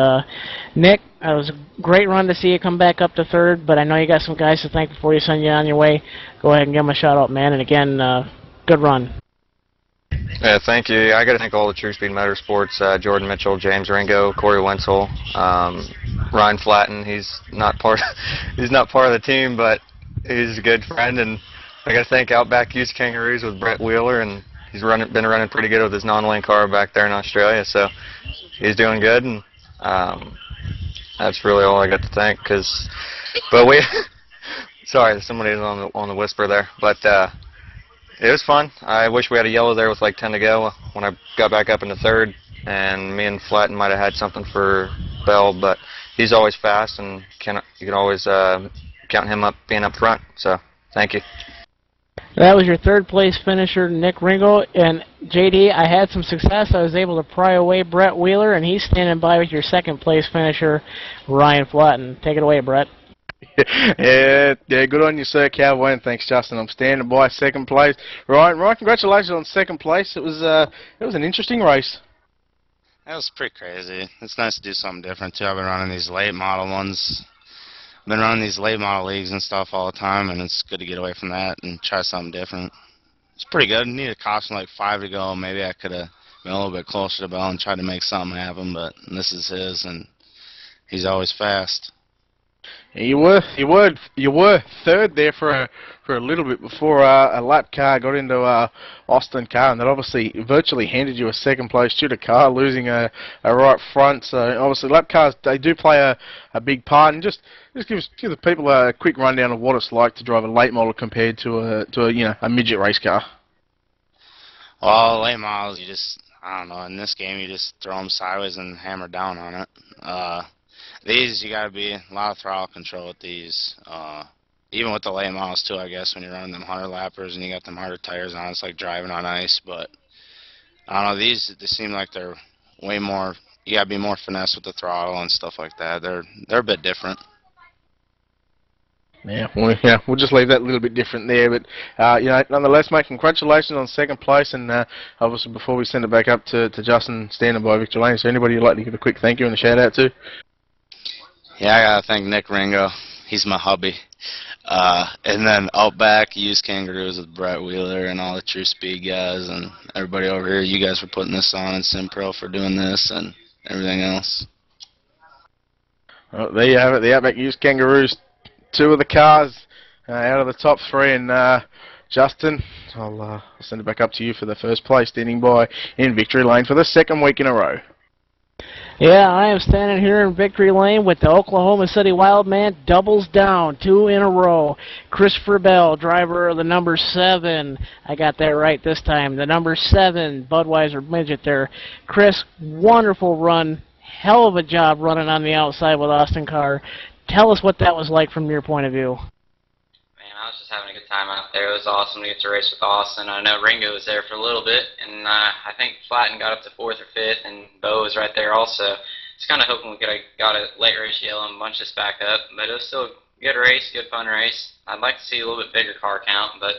B: Nick, it was a great run to see you come back up to 3rd, but I know you got some guys to thank before you send you on your way. Go ahead and give them a shout out, man, and again, good run.
K: Yeah, thank you. I got to thank all the True Speed Motorsports, Jordan Mitchell, James Ringo, Corey Wenzel, Ryan Flatten. He's not part of the team, but he's a good friend. And I got to thank Outback Used Kangaroos with Brett Wheeler, and he's been running pretty good with his non-lane car back there in Australia. So he's doing good, and that's really all I got to thank. Sorry, somebody's on the whisper there, but. It was fun. I wish we had a yellow there with like 10 to go when I got back up into 3rd, and me and Flatten might have had something for Bell, but he's always fast, and you can always count him up being up front. So thank you.
B: That was your 3rd place finisher, Nick Ringo, and JD. I had some success. I was able to pry away Brett Wheeler, and he's standing by with your 2nd place finisher, Ryan Flatten. Take it away, Brett.
C: Yeah, good on you, sir, Cowboy, and thanks, Justin. I'm standing by 2nd place. Ryan, congratulations on 2nd place. It was an interesting race.
E: That was pretty crazy. It's nice to do something different too. I've been running these late model ones. I've been running these late model leagues and stuff all the time, and it's good to get away from that and try something different. It's pretty good. Needed a caution like 5 to go. Maybe I could have been a little bit closer to Bell and tried to make something happen, but this is his, and he's always fast.
C: You were 3rd there for a little bit before a lap car got into Austin car, and that obviously virtually handed you a 2nd place due to car losing a right front. So obviously lap cars, they do play a big part, and just give the people a quick rundown of what it's like to drive a late model compared to a midget race car.
E: Well, late models, I don't know, in this game you just throw them sideways and hammer down on it. These, you got to be a lot of throttle control with these. Even with the late models, too, I guess, when you're running them 100-lappers and you got them harder tires on, it's like driving on ice. But, I don't know, these, they seem like they're way more, you got to be more finesse with the throttle and stuff like that. They're a bit different.
C: Yeah, we'll just leave that a little bit different there. But, nonetheless, mate, congratulations on 2nd place. And obviously, before we send it back up to Justin standing by Victor Lane, is there anybody you'd like to give a quick thank you and a shout-out to?
E: Yeah, I gotta thank Nick Ringo. He's my hubby. And then Outback Used Kangaroos with Brett Wheeler and all the True Speed guys and everybody over here. You guys for putting this on, and SimPro for doing this and everything else.
C: Well, there you have it. The Outback Used Kangaroos, 2 of the cars out of the top 3. And Justin, I'll send it back up to you for the 1st place, standing by in Victory Lane for the 2nd week in a row.
B: Yeah, I am standing here in Victory Lane with the Oklahoma City Wildman, doubles down, 2 in a row. Christopher Bell, driver of the number 7. I got that right this time. The number 7 Budweiser Midget there. Chris, wonderful run. Hell of a job running on the outside with Austin Carr. Tell us what that was like from your point of view.
F: I was just having a good time out there. It was awesome to get to race with Austin. I know Ringo was there for a little bit, and I think Flatten got up to 4th or 5th, and Bo was right there also. Just kind of hoping we could have got a late race yellow and bunch us back up, but it was still a good race, good fun race. I'd like to see a little bit bigger car count, but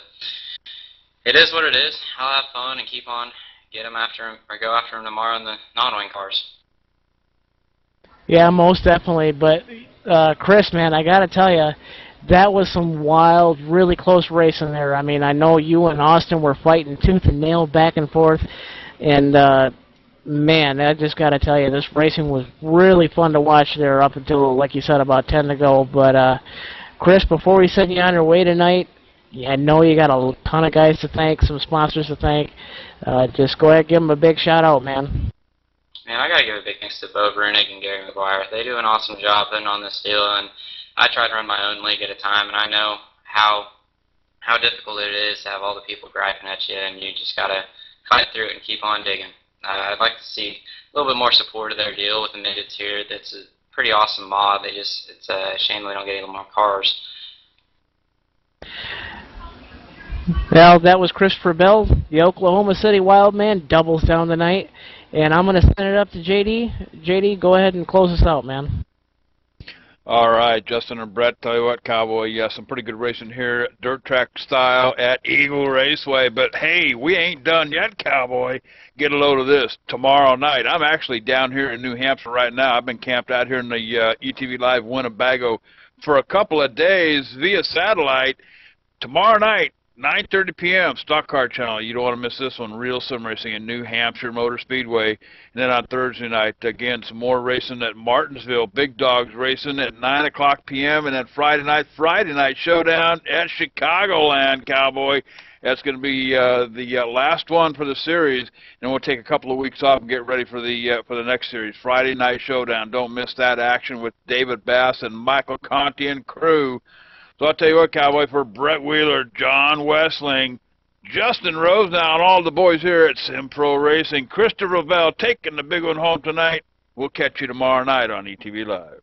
F: it is what it is. I'll have fun and keep on get him after him, or go after him tomorrow in the non-wing cars.
B: Yeah, most definitely. But Chris, man, I got to tell you, that was some wild, really close racing there. I mean, I know you and Austin were fighting tooth and nail back and forth, and man, I just got to tell you, this racing was really fun to watch there up until, like you said, about 10 to go. But Chris, before we send you on your way tonight, I know you got a ton of guys to thank, some sponsors to thank. Just go ahead and give them a big shout out, man.
F: Man, I got to give a big thanks to Bo Brunig and Gary McGuire. They do an awesome job putting on this deal, and I try to run my own league at a time, and I know how difficult it is to have all the people griping at you, and you just got to cut through it and keep on digging. I'd like to see a little bit more support of their deal with the Midgets here. That's a pretty awesome mod. It's a shame we don't get any more cars.
B: Well, that was Christopher Bell, the Oklahoma City Wildman, doubles down tonight. And I'm going to send it up to JD. JD, go ahead and close us out, man.
A: All right, Justin and Brett, tell you what, Cowboy, yeah, some pretty good racing here, dirt track style at Eagle Raceway. But, hey, we ain't done yet, Cowboy. Get a load of this. Tomorrow night, I'm actually down here in New Hampshire right now. I've been camped out here in the ETV Live Winnebago for a couple of days via satellite. Tomorrow night, 9:30 p.m., Stock Car Channel. You don't want to miss this one. Real sim racing in New Hampshire Motor Speedway. And then on Thursday night, again, some more racing at Martinsville. Big Dogs racing at 9 o'clock p.m. And then Friday night showdown at Chicagoland, Cowboy. That's going to be the last one for the series. And we'll take a couple of weeks off and get ready for the next series. Friday night showdown. Don't miss that action with David Bass and Michael Conti and crew. So I'll tell you what, Cowboy, for Brett Wheeler, John Wessling, Justin Rose now, and all the boys here at Sim Pro Racing, Christopher Bell taking the big one home tonight. We'll catch you tomorrow night on ETV Live.